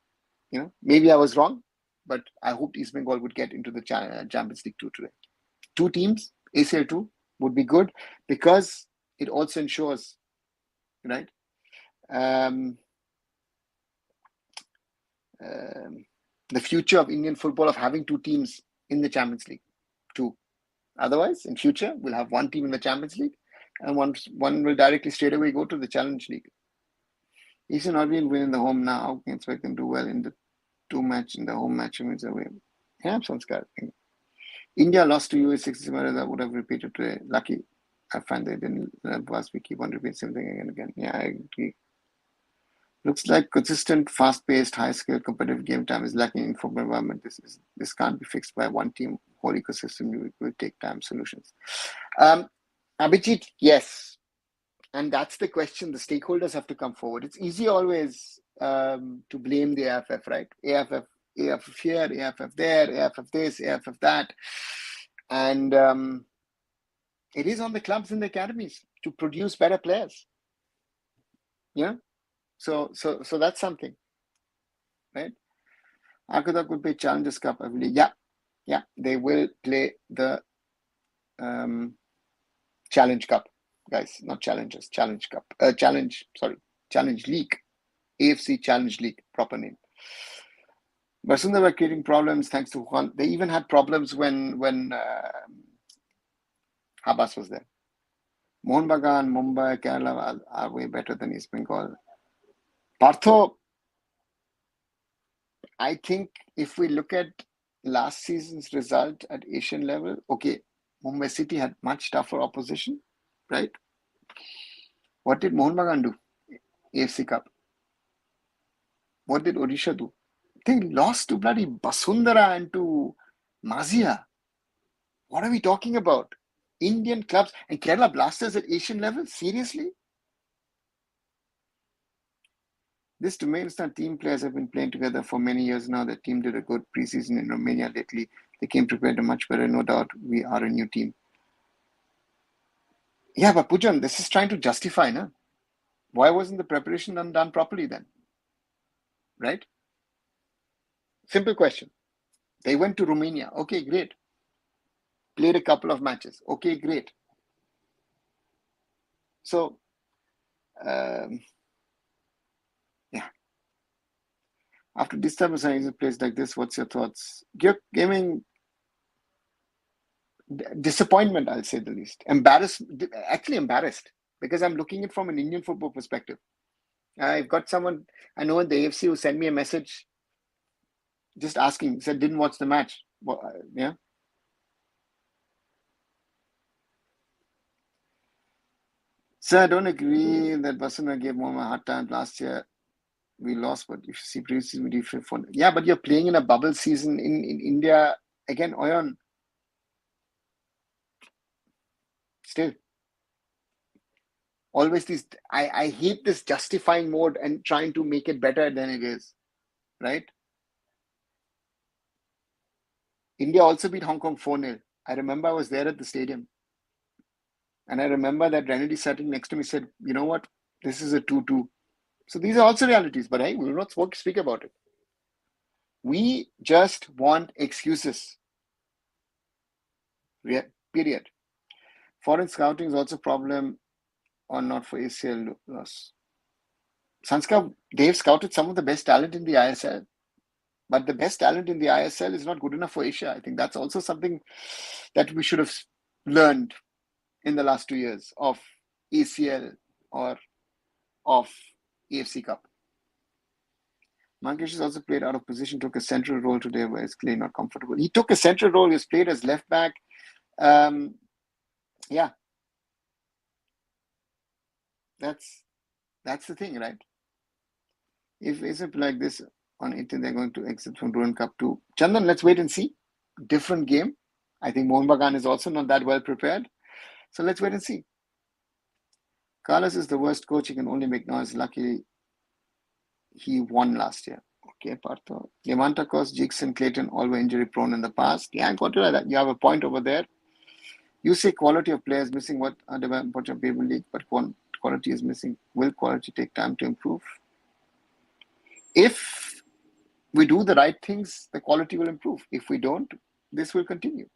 maybe I was wrong, but I hoped East Bengal would get into the Champions League 2 today. 2 teams, ACL 2, would be good, because it also ensures, right, the future of Indian football of having 2 teams in the Champions League 2. Otherwise, in future, we'll have 1 team in the Champions League, and one will directly straight away go to the Challenge League. Eastern Albion win in the home now. How can expect them to do well in the 2 match in the home match means away? Yeah, sounds good. India lost to US 60. That would have repeated today. Lucky. I find they didn't we keep on repeating same thing again and again. Yeah, I agree. Looks like consistent, fast-paced, high-scale competitive game time is lacking in football environment. This can't be fixed by one team. Whole ecosystem will take time solutions. Abhijit, yes. And that's the question. The stakeholders have to come forward. It's easy always to blame the AFF, right? AFF here, AFF there, AFF this, AFF that. And it is on the clubs and the academies to produce better players. Yeah. So that's something, right? Akada could be Challengers Cup, I believe. Yeah. Yeah, they will play the Challenge Cup, guys, not Challengers, Challenge Cup. Challenge League. AFC Challenge League, proper name. Basunda were creating problems thanks to Juan. They even had problems when Habas was there. Mohun Bagan, Mumbai, Kerala are way better than East Bengal. Partho, I think if we look at last season's result at Asian level, okay, Mumbai City had much tougher opposition, right? What did Mohun Bagan do? AFC Cup. What did Odisha do? They lost to bloody Basundara and to Mazia. What are we talking about? Indian clubs and Kerala Blasters at Asian level? Seriously? This Turkmenistan team players have been playing together for many years now. The team did a good preseason in Romania lately. They came prepared to much better. No doubt we are a new team. Yeah, but Pujan, this is trying to justify, no? Why wasn't the preparation done properly then? Right? Simple question. They went to Romania. Okay, great. Played a couple of matches. Okay, great. So, yeah. After destabilizing a place like this, what's your thoughts? You're giving disappointment, I'll say the least. Actually embarrassed, because I'm looking at it from an Indian football perspective. I've got someone I know in the AFC who sent me a message just asking, said didn't watch the match. Yeah. So I don't agree that Basuna gave Mohun a hard time last year. We lost, but if you see preseason, we did fun. Yeah, but you're playing in a bubble season in India. Again, Oyon, still. Always this, I hate this justifying mode and trying to make it better than it is, right? India also beat Hong Kong 4-0. I remember I was there at the stadium. And I remember that Renedy sitting next to me said, you know what? This is a 2-2. So these are also realities, but hey, we will not speak about it. We just want excuses. Period. Foreign scouting is also a problem or not for ACL loss. Sanskar, they've scouted some of the best talent in the ISL. But the best talent in the ISL is not good enough for Asia. I think that's also something that we should have learned in the last 2 years of ACL or of AFC Cup. Mankesh has also played out of position, took a central role today where he's clearly not comfortable. He took a central role, he's played as left back. Yeah. That's the thing, right? If it's like this on 18, they're going to exit from Durand Cup too. Chandan, let's wait and see. Different game. I think Mohun Bagan is also not that well prepared. So let's wait and see. Carlos is the worst coach. He can only make noise. Luckily, he won last year. Okay, Partho. Levantakos, Jigs, and Clayton all were injury prone in the past. Yeah, I got it. You have a point over there. You say quality of players missing. What are the important Premier League, but quality is missing. Will quality take time to improve? If we do the right things, the quality will improve. If we don't, this will continue.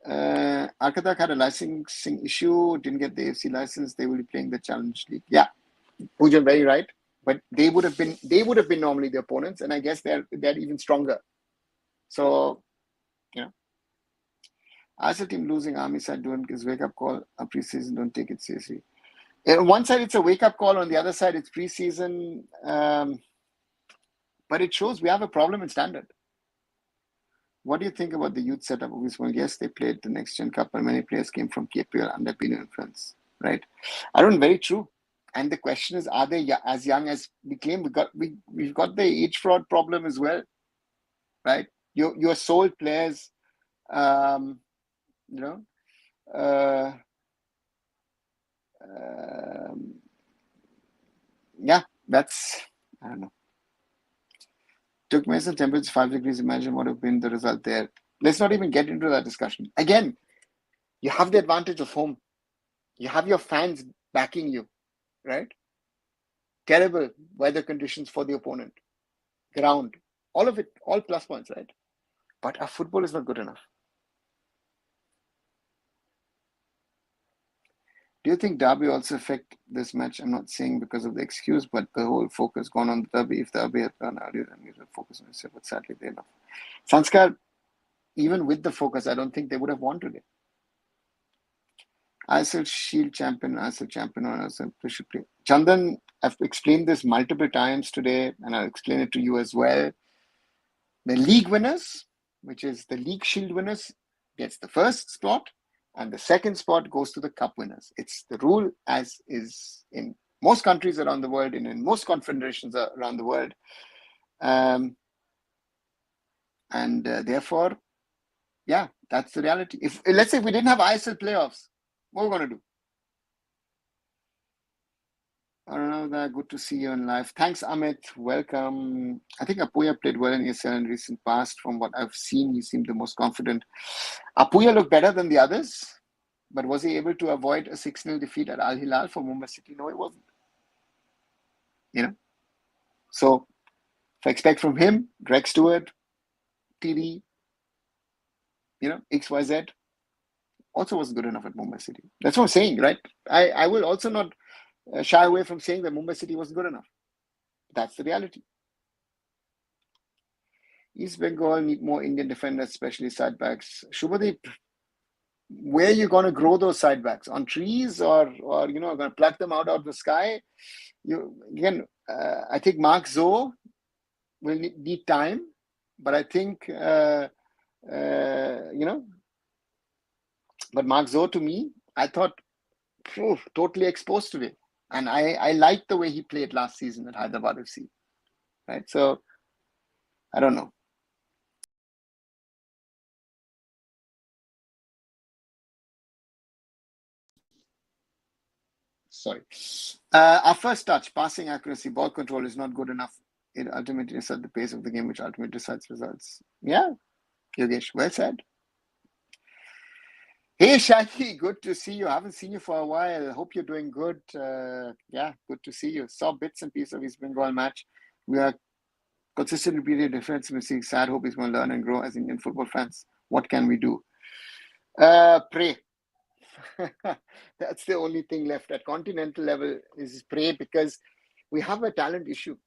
Arkadak had a licensing issue, didn't get the AFC license. They will be playing the Challenge League. Yeah, Pujan, very right. But they would have been normally the opponents, and I guess they're even stronger. So, ISL team losing Army side doing his wake-up call. A preseason, don't take it seriously. On one side, it's a wake-up call. On the other side, it's preseason. But it shows we have a problem in standard. What do you think about the youth setup? Well, yes, they played the Next Gen Cup, and many players came from KPL under Pino influence, right? Arun, very true. And the question is, are they as young as we claim? We've got the age fraud problem as well, right? Your sold players, yeah, that's, I don't know. Turkmenistan temperature 5 degrees. Imagine what would have been the result there. Let's not even get into that discussion. Again, you have the advantage of home. You have your fans backing you, right? Terrible weather conditions for the opponent. Ground. All of it, all plus points, right? But our football is not good enough. Do you think Derby also affect this match? I'm not saying because of the excuse, but the whole focus gone on the Derby. If Derby had gone earlier, then we would focus on it. But sadly, they're not. Sanskar, even with the focus, I don't think they would have won today. ISL Shield champion, ISL champion, or ISL should play. Chandan, I've explained this multiple times today, and I'll explain it to you as well. The league winners, which is the league shield winners, gets the first spot, and the second spot goes to the cup winners. It's the rule as is in most countries around the world and in most confederations around the world. Therefore, yeah, that's the reality. If let's say we didn't have ISL playoffs, what are we going to do? Arunada, good to see you in live. Thanks, Amit. Welcome. I think Apuya played well in ESL in recent past. From what I've seen, he seemed the most confident. Apuya looked better than the others, but was he able to avoid a 6-0 defeat at Al Hilal for Mumbai City? No, he wasn't. So if I expect from him, Greg Stewart, TD, XYZ, also wasn't good enough at Mumbai City. That's what I'm saying, right? I will also not shy away from saying that Mumbai City wasn't good enough. That's the reality. East Bengal need more Indian defenders, especially side backs. Shubhadeep, where are you going to grow those side backs? On trees or going to pluck them out of the sky? I think Mark Zoe will need time, but I think, but Mark Zoe to me, I thought, totally exposed today. And I liked the way he played last season at Hyderabad FC, right? So, I don't know. Sorry. Our first touch, passing accuracy, ball control is not good enough. It ultimately is at the pace of the game, which ultimately decides results. Yeah, Yogesh, well said. Hey, Shaki, good to see you. I haven't seen you for a while. Hope you're doing good. Yeah, good to see you. Saw bits and pieces of East Bengal match. We are consistently beating defense. We're seeing sad. Hope he's going to learn and grow as Indian football fans. What can we do? Pray. That's the only thing left at continental level is pray, because we have a talent issue.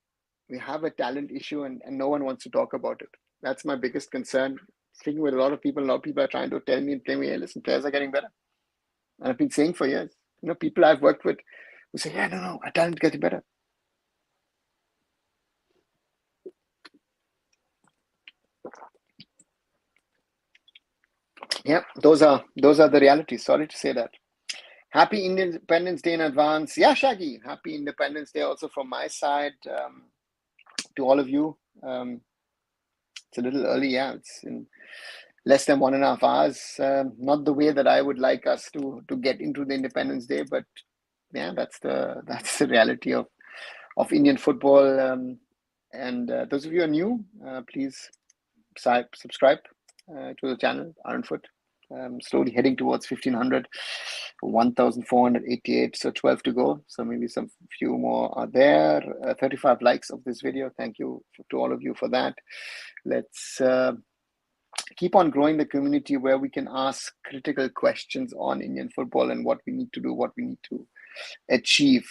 We have a talent issue and no one wants to talk about it. That's my biggest concern. Speaking with a lot of people are trying to tell me and tell me, hey, listen, players are getting better. And I've been saying for years, people I've worked with who say, yeah, no, our talent getting better. Yeah, those are the realities. Sorry to say that. Happy Independence Day in advance. Yeah, Shaggy. Happy Independence Day also from my side to all of you. It's a little early. Yeah, it's in less than 1.5 hours. Not the way that I would like us to get into the Independence Day, but yeah, that's the reality of Indian football. And those of you who are new, please subscribe to the channel, arunfoot. Slowly heading towards 1,500, 1,488, so 12 to go. So maybe some few more are there. 35 likes of this video. Thank you to all of you for that. Let's keep on growing the community where we can ask critical questions on Indian football and what we need to do, what we need to achieve.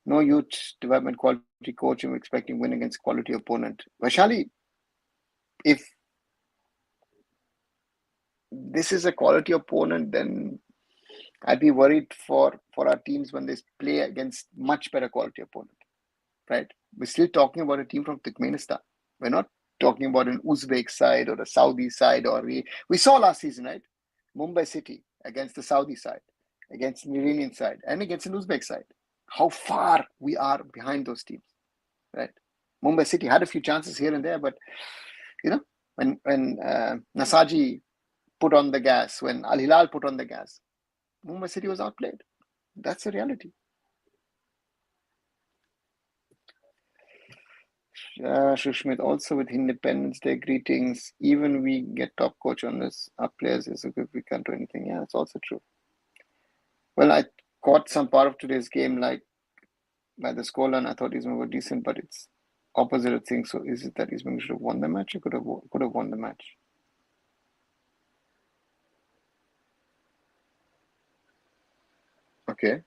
No youth development quality coach, I'm expecting win against quality opponent. Vaishali, if this is a quality opponent, then I'd be worried for our teams when they play against much better quality opponent, right? We're still talking about a team from Turkmenistan. We're not talking about an Uzbek side or a Saudi side, or we saw last season, right? Mumbai City against the Saudi side, against the Iranian side, and against an Uzbek side. How far we are behind those teams, right? Mumbai City had a few chances here and there, but when Nasaji put on the gas, when Al Hilal put on the gas, Mumbai City was outplayed. That's the reality. Shushmit, also with Independence Day greetings. Even we get top coach on this. Our players is so good, we can't do anything. Yeah, it's also true. Well, I caught some part of today's game, like by the scoreline. I thought these were decent, but it's opposite of things. So is it that East Bengal should have won the match or could have won the match? Okay.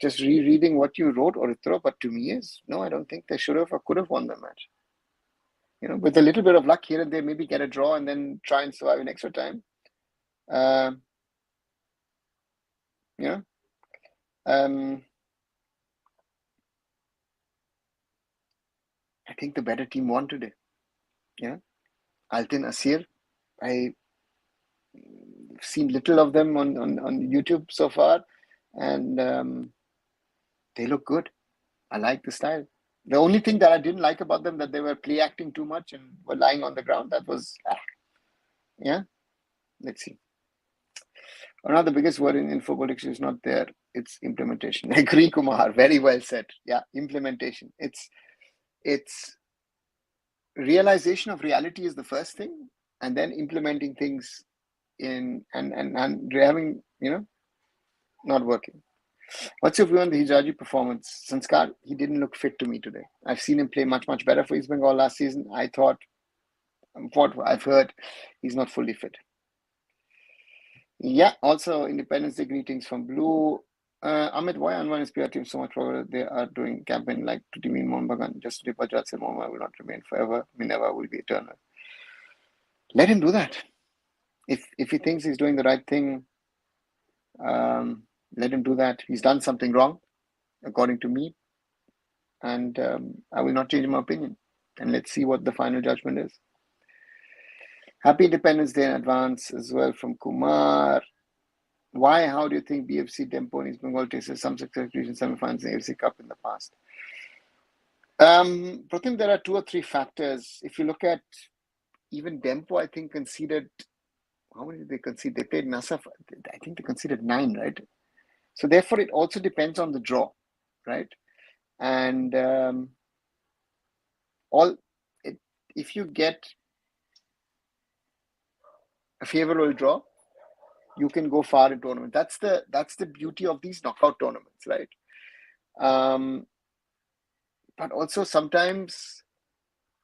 Just rereading what you wrote, Oritra, but to me is no, I don't think they should have or could have won the match. With a little bit of luck here and there, maybe get a draw and then try and survive in extra time. You know, I think the better team won today. Altin Asir, I've seen little of them on YouTube so far, and they look good. I like the style. The only thing that I didn't like about them that they were play acting too much and were lying on the ground. That was, let's see. One of the biggest word in football is not there. It's implementation. I agree, Kumar. Very well said. Yeah, implementation. It's realization of reality is the first thing, and then implementing things in and having not working. What's your view on the Hijaji performance? Sanskar, he didn't look fit to me today. I've seen him play much better for East Bengal last season. I thought, what I've heard, he's not fully fit. Yeah, also Independence Day greetings from Blue. Amit, why Anwar inspire team so much progress? They are doing campaign like to team in Mohun Bagan. Just today, Bajaj said Mohun will not remain forever. Minerva will be eternal. Let him do that. If he thinks he's doing the right thing, let him do that. He's done something wrong, according to me, and I will not change my opinion. And let's see what the final judgment is. Happy Independence Day in advance as well from Kumar. Why? How do you think BFC, Dempo, and East Bengal tasted some success in semi-finals in the AFC Cup in the past? I think there are 2 or 3 factors. If you look at even Dempo, I think conceded. How many did they concede? They played Nasaf. I think they conceded 9, right? So therefore, it also depends on the draw, right? And if you get a favorable draw, you can go far in tournament. That's the beauty of these knockout tournaments, right? But also sometimes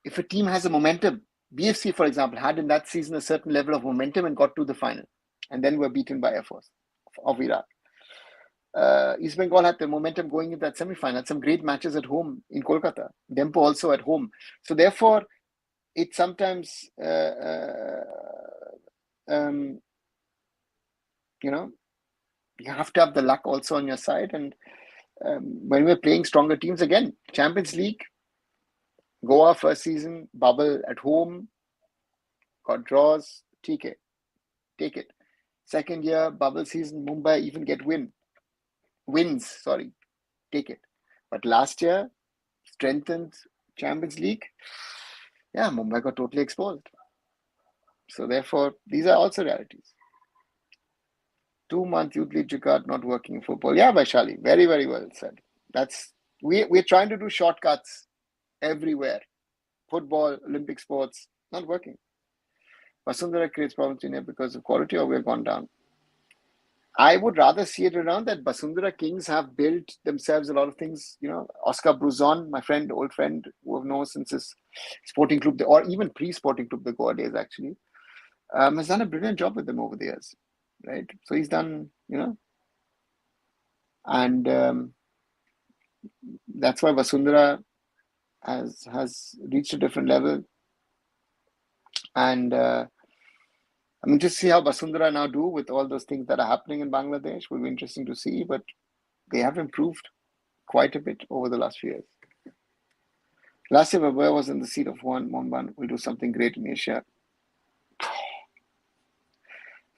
if a team has a momentum, BFC, for example, had in that season a certain level of momentum and got to the final, and then were beaten by Air Force of Iraq. East Bengal had the momentum going into that semi-final, had some great matches at home in Kolkata. Dempo also at home. So therefore, it sometimes you have to have the luck also on your side. And when we're playing stronger teams, again, Champions League, Goa first season, bubble at home, got draws, take it. Second year, bubble season, Mumbai even get wins, take it. But last year, strengthened Champions League, Mumbai got totally exposed. So therefore, these are also realities. 2-month youth league record not working in football. Yeah, Vaishali, very, very well said. We're trying to do shortcuts everywhere. Football, Olympic sports, not working. Vasundhara creates problems in here because of quality, or we've gone down. I would rather see it around that Basundhara Kings have built themselves a lot of things. Oscar Bruzon, my friend, old friend, who I've known since his sporting club, or even pre-sporting club, the Goa days actually, has done a brilliant job with them over the years, right? So he's done, and that's why Vasundhara has reached a different level. And just see how Basundhara now do with all those things that are happening in Bangladesh. Will be interesting to see, but they have improved quite a bit over the last few years. Last year, Babar was in the seat of Mohun will do something great in Asia.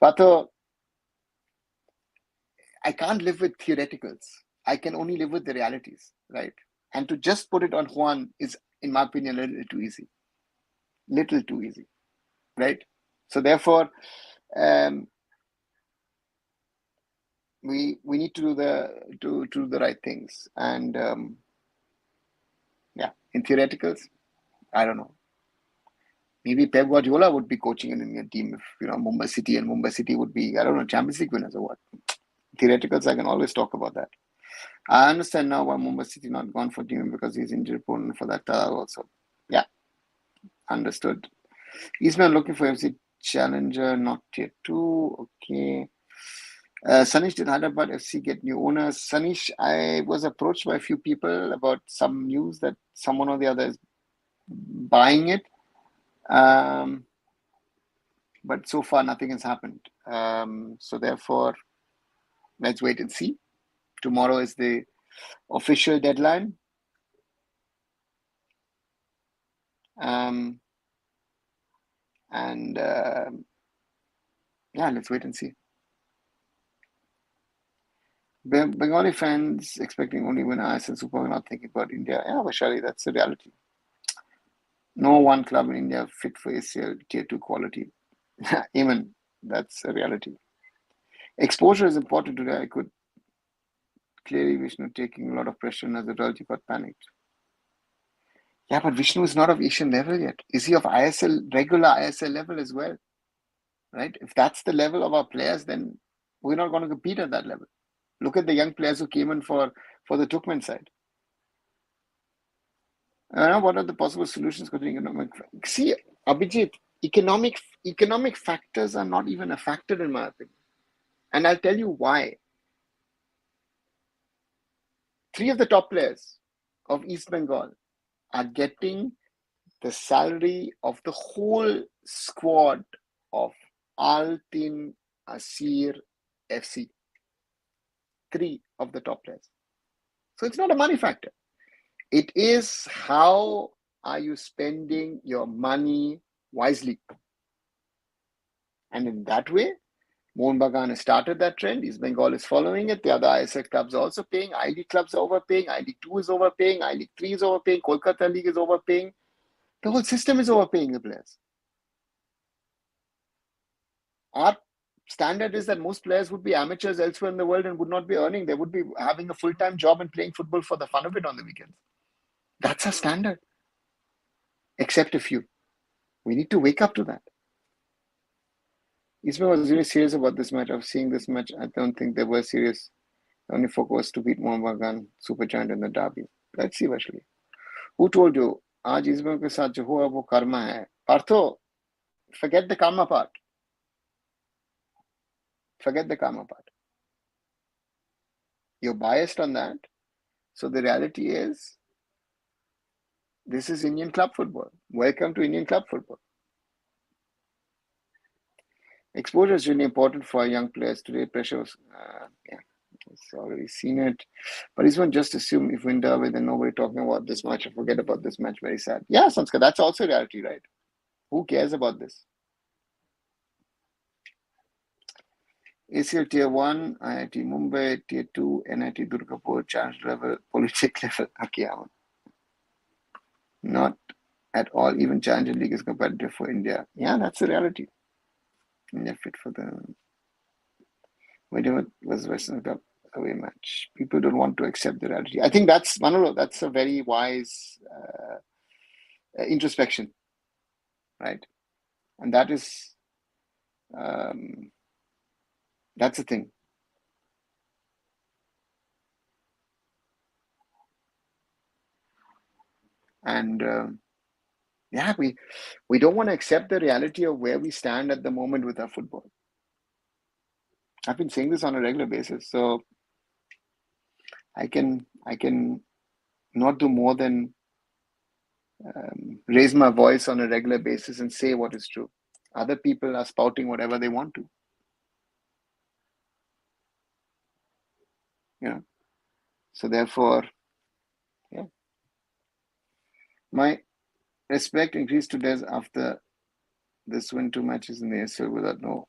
Pato, I can't live with theoreticals. I can only live with the realities, right? And to just put it on Juan is, in my opinion, a little too easy. Little too easy, right? So therefore, we need to do the right things. And in theoreticals, I don't know. Maybe Pep Guardiola would be coaching an Indian team if Mumbai City would be, I don't know, Champions League winners or what. Theoreticals, I can always talk about that. I understand now why Mumbai City not gone for Team because he's injury prone for that also. Yeah, understood. Eastman looking for FC Challenger, not tier 2. Okay. Sanish, did Hyderabad FC get new owners? Sanish, I was approached by a few people about some news that someone or the other is buying it. But so far, nothing has happened. So therefore, let's wait and see. Tomorrow is the official deadline. Yeah, let's wait and see. Bengali fans expecting only win ISL Super, not thinking about India. Yeah, Vashali, that's the reality. No one club in India fit for ACL tier 2 quality. Amen. That's a reality. Exposure is important today. I could clearly Vishnu taking a lot of pressure, and as a result, he got panicked. Yeah, but Vishnu is not of Asian level yet. Is he of ISL, regular ISL level as well? Right? If that's the level of our players, then we're not going to compete at that level. Look at the young players who came in for the Turkmen side. What are the possible solutions to economic? See, Abhijit, economic factors are not even a factor in my opinion. And I'll tell you why. 3 of the top players of East Bengal are getting the salary of the whole squad of Al-Tin Asir FC. 3 of the top players. So it's not a money factor. It is how are you spending your money wisely. And in that way, Mohun Bagan has started that trend. East Bengal is following it. The other ISL clubs are also paying. I-League clubs are overpaying. I-League 2 is overpaying. I-League 3 is overpaying. Kolkata League is overpaying. The whole system is overpaying the players. Our standard is that most players would be amateurs elsewhere in the world and would not be earning. They would be having a full-time job and playing football for the fun of it on the weekends. That's our standard. Except a few. We need to wake up to that. Ismail was really serious about this match. Of seeing this match, I don't think they were serious. The only focus was to beat Bagan, Super Giant in the derby. Let's see, Vashley. Who told you? आज इसमें के साथ जो हुआ वो karma है. Partho, forget the karma part. Forget the karma part. You're biased on that. So the reality is, this is Indian club football. Welcome to Indian club football. Exposure is really important for young players today. Pressure was, it's already seen it. But this one just assume if win derby, then nobody talking about this match or forget about this match. Very sad. Yeah, Sanskar, that's also reality, right? Who cares about this? ACL Tier 1, IIT Mumbai, Tier 2, NIT Durgapur, Challenge level, Polytech level. Okay, not at all. Even Challenger League is competitive for India. Yeah, that's the reality. India fit for the... Whatever was Western Cup away match. People don't want to accept the reality. I think that's a very wise introspection, right? And that is that's the thing. And yeah, we don't want to accept the reality of where we stand at the moment with our football. I've been saying this on a regular basis, so I can not do more than raise my voice on a regular basis and say what is true. Other people are spouting whatever they want to. You know, so therefore, yeah, my respect increased to days after this win 2 matches in the ASL without no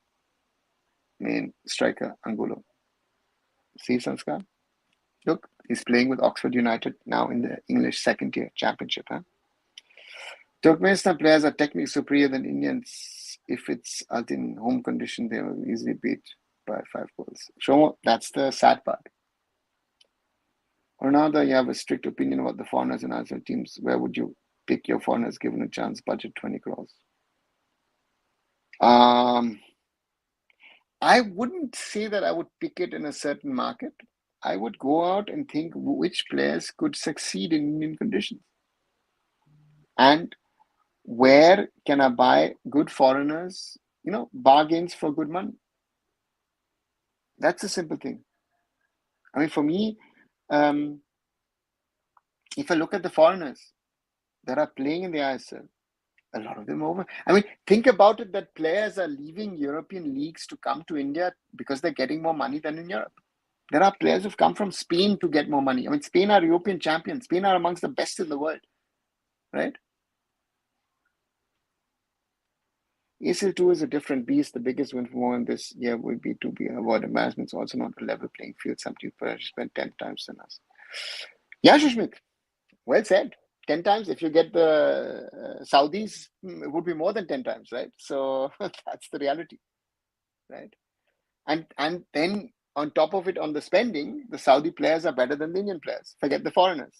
main striker Angulo. See, Sanskar? Look, he's playing with Oxford United now in the English second tier championship. Turkmenistan players are technically superior than Indians. If it's out in home condition, they will easily beat by 5 goals. Shomo, that's the sad part. Ronaldo, you have a strict opinion about the foreigners in national teams. Where would you pick your foreigners given a chance? Budget 20 crores. I wouldn't say that I would pick it in a certain market. I would go out and think which players could succeed in Indian conditions. And where can I buy good foreigners, bargains for good money? That's a simple thing. I mean, for me, um, if I look at the foreigners that are playing in the ISL, a lot of them over. I mean, think about it that players are leaving European leagues to come to India because they're getting more money than in Europe. There are players who've come from Spain to get more money. I mean, Spain are European champions. Spain are amongst the best in the world, right? ACL2 is a different beast. The biggest win for Mohun this year would be to be avoid embarrassment. It's also not a level playing field. Some people spend 10 times than us. Yeah, Shushmit, well said. 10 times. If you get the Saudis, it would be more than 10 times, right? So that's the reality, right? And then on top of it, on the spending, the Saudi players are better than the Indian players. Forget the foreigners.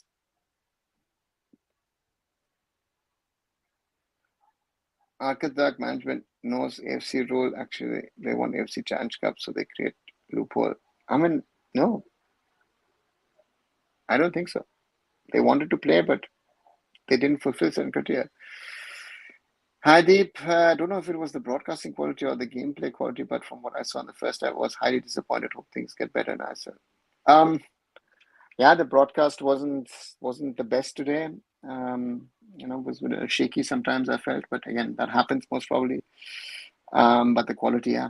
Arkadak management knows AFC role. Actually, they want AFC Challenge Cup, so they create loophole. I mean, no, I don't think so. They wanted to play, but they didn't fulfill certain criteria. Hi Deep, I don't know if it was the broadcasting quality or the gameplay quality, but from what I saw in the first, I was highly disappointed. Hope things get better now. Yeah, the broadcast wasn't the best today. Was a little shaky sometimes, I felt, but again, that happens most probably. But the quality, yeah,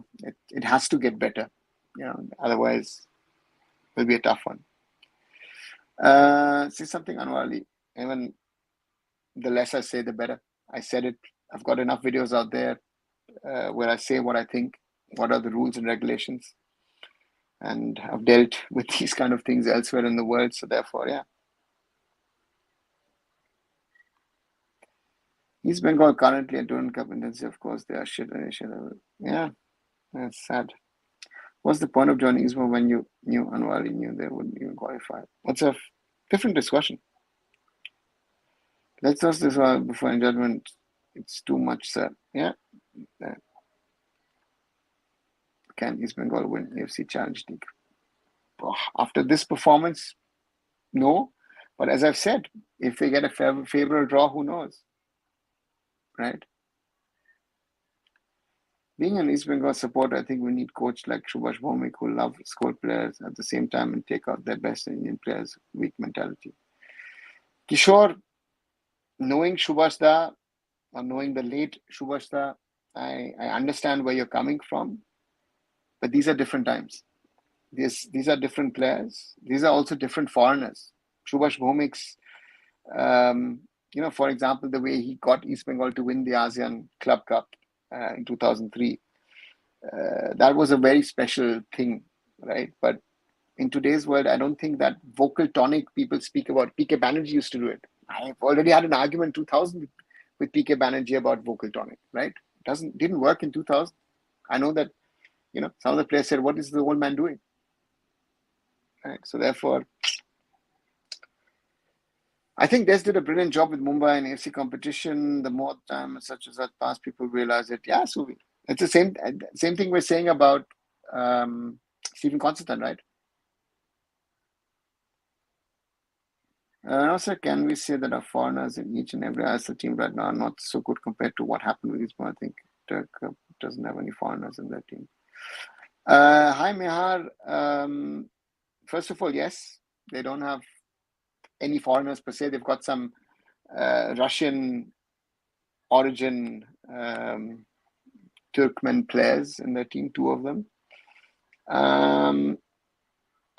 it has to get better. Otherwise, it'll be a tough one. See something, Anwali. Even the less I say, the better. I said it. I've got enough videos out there where I say what I think, what are the rules and regulations. And I've dealt with these kind of things elsewhere in the world. So therefore, yeah. East Bengal currently at Durand Cup intensity, of course, they are shit. Yeah, that's sad. What's the point of joining East Bengal when you knew Anwali knew they wouldn't even qualify? What's a different discussion? Let's ask this one before in judgment. It's too much, sir. Yeah. Can East Bengal win AFC Challenge League? After this performance, no. But as I've said, if we get a favorable draw, who knows? Right? Being an East Bengal supporter, I think we need coach like Subhash Bhomik who love score players at the same time and take out their best Indian players' weak mentality. Kishore, knowing Subhash Da or knowing the late Subhash Da, I understand where you're coming from, but these are different times. These are different players. These are also different foreigners. Subhash Bhomik's, for example, the way he got East Bengal to win the ASEAN Club Cup in 2003, that was a very special thing, right? But in today's world, I don't think that vocal tonic people speak about. PK Banerjee used to do it. I've already had an argument in 2000 with PK Banerjee about vocal tonic, right? Didn't work in 2000. I know that, some of the players said, what is the old man doing? Right? So therefore, I think Des did a brilliant job with Mumbai in AFC competition. The more time such as that passed, people realize it. Yeah, so it's the same thing we're saying about Stephen Constantine, right? Also, can we say that our foreigners in each and every ISL team right now are not so good compared to what happened with Eastbourne? I think Turk doesn't have any foreigners in their team. Hi, Mehar. First of all, yes, they don't have any foreigners per se. They've got some Russian origin Turkmen players in their team, 2 of them. And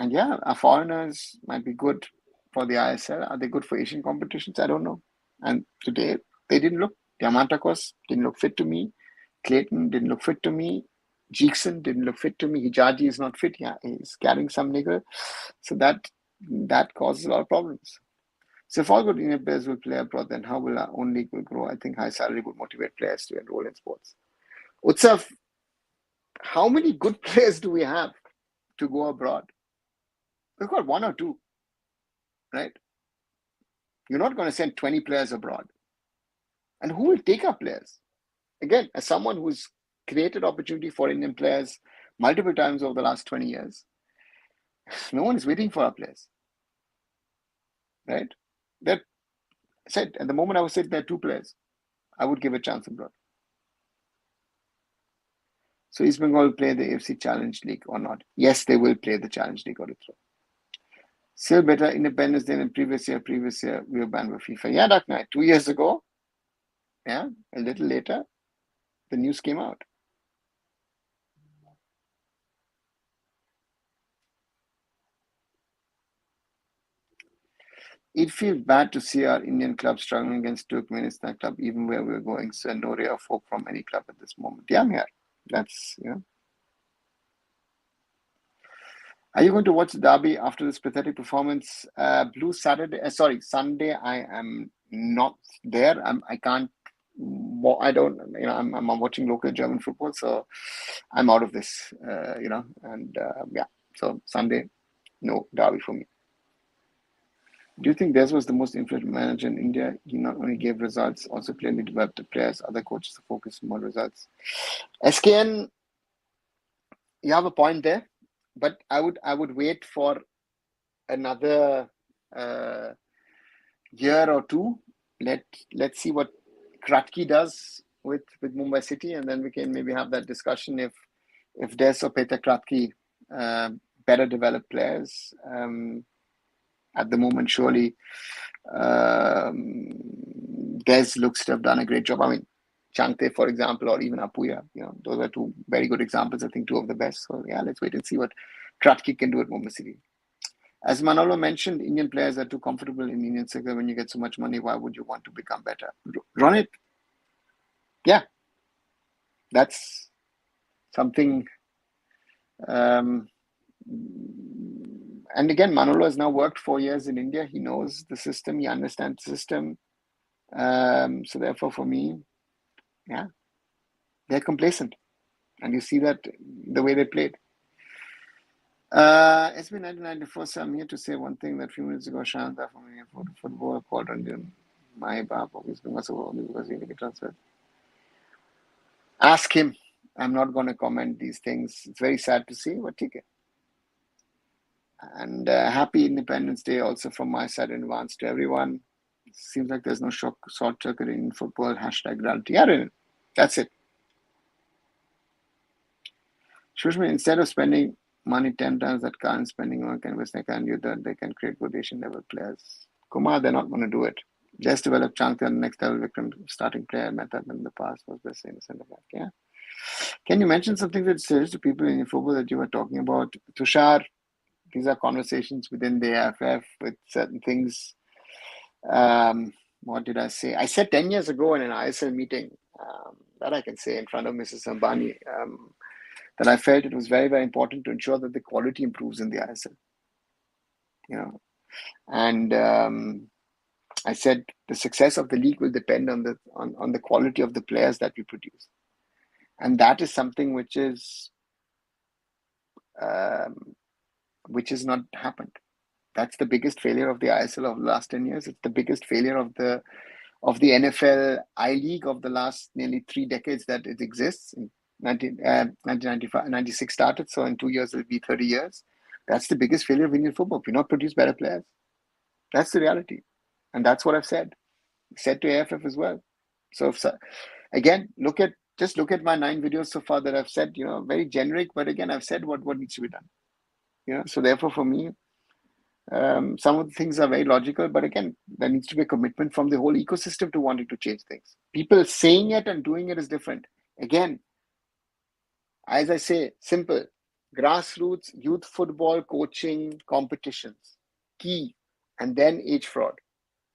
yeah, our foreigners might be good for the ISL. Are they good for Asian competitions? I don't know. And today, they didn't look. Diamantakos didn't look fit to me. Clayton didn't look fit to me. Jeekson didn't look fit to me. Hijaji is not fit. Yeah, he's carrying some nigger. So that causes a lot of problems. So if all good Indian players will play abroad, then how will our own league will grow? I think high salary would motivate players to enroll in sports. Utsav, how many good players do we have to go abroad? We've got 1 or 2, right? You're not going to send 20 players abroad. And who will take our players? Again, as someone who's created opportunity for Indian players multiple times over the last 20 years. No one is waiting for our players, right? That said, at the moment I would say there are two players I would give a chance abroad. So East Bengal will play the AFC Challenge League or not? Yes, they will play the Challenge League or the throw. Still better independence than in previous year. Previous year we were banned by FIFA. Yeah, Dark Knight. 2 years ago, yeah, a little later, the news came out. It feels bad to see our Indian club struggling against Turkmenistan club, even where we're going. So no ray of hope from any club at this moment. Yeah, I'm here. That's, Are you going to watch the derby after this pathetic performance? Sunday. I am not there. I can't. I don't. I'm watching local German football, so I'm out of this. And yeah. So Sunday, no derby for me. Do you think Des was the most influential manager in India? He not only gave results, also clearly developed the players. Other coaches focused more results. SKN, you have a point there, but I would wait for another year or two. Let's see what Kratky does with Mumbai City, and then we can maybe have that discussion if Des or Peter Kratky better developed players. At the moment, surely Des looks to have done a great job. I mean, Changte, for example, or even Apuya, those are two very good examples. I think two of the best. So yeah, let's wait and see what Kratky can do at Mumbai City. As Manolo mentioned, Indian players are too comfortable in Indian sector. When you get so much money, why would you want to become better? Ronit, yeah, that's something. And again, Manolo has now worked 4 years in India. He knows the system. He understands the system. So therefore, for me, yeah, they're complacent. And you see that the way they played. It's been 1994, so I'm here to say one thing that a few minutes ago, Shanta from India for football called on my bap, obviously, because he get transferred. Ask him. I'm not going to comment these things. It's very sad to see, but okay. And happy Independence Day also from my side in advance to everyone. Seems like there's no short circuit in football. #reality. Yeah, that's it. Shushma, instead of spending money 10 times that current spending on canvas, they can do that. They can create quotation level players. Kumar, they're not going to do it. Just develop Changte and next level Vikram starting player method in the past was best in the center back. Yeah. Can you mention something that says to people in football that you were talking about? Tushar, these are conversations within the AIFF with certain things. What did I say? I said 10 years ago in an ISL meeting that I can say in front of Mrs. Ambani that I felt it was very, very important to ensure that the quality improves in the ISL. And I said the success of the league will depend on the quality of the players that we produce, and that is something which is not happened. That's the biggest failure of the ISL of the last 10 years. It's the biggest failure of the NFL I-League of the last nearly 3 decades that it exists. In 1995, 96 started, so in 2 years it'll be 30 years. That's the biggest failure of Indian football. We not produce better players. That's the reality. And that's what I've said to AFF as well. So again, look at my 9 videos so far that I've said, very generic, but again, I've said what needs to be done. So therefore for me, some of the things are very logical, but again, there needs to be a commitment from the whole ecosystem to wanting to change things. People saying it and doing it is different. Again, as I say, simple, grassroots, youth football, coaching, competitions, key, and then age fraud.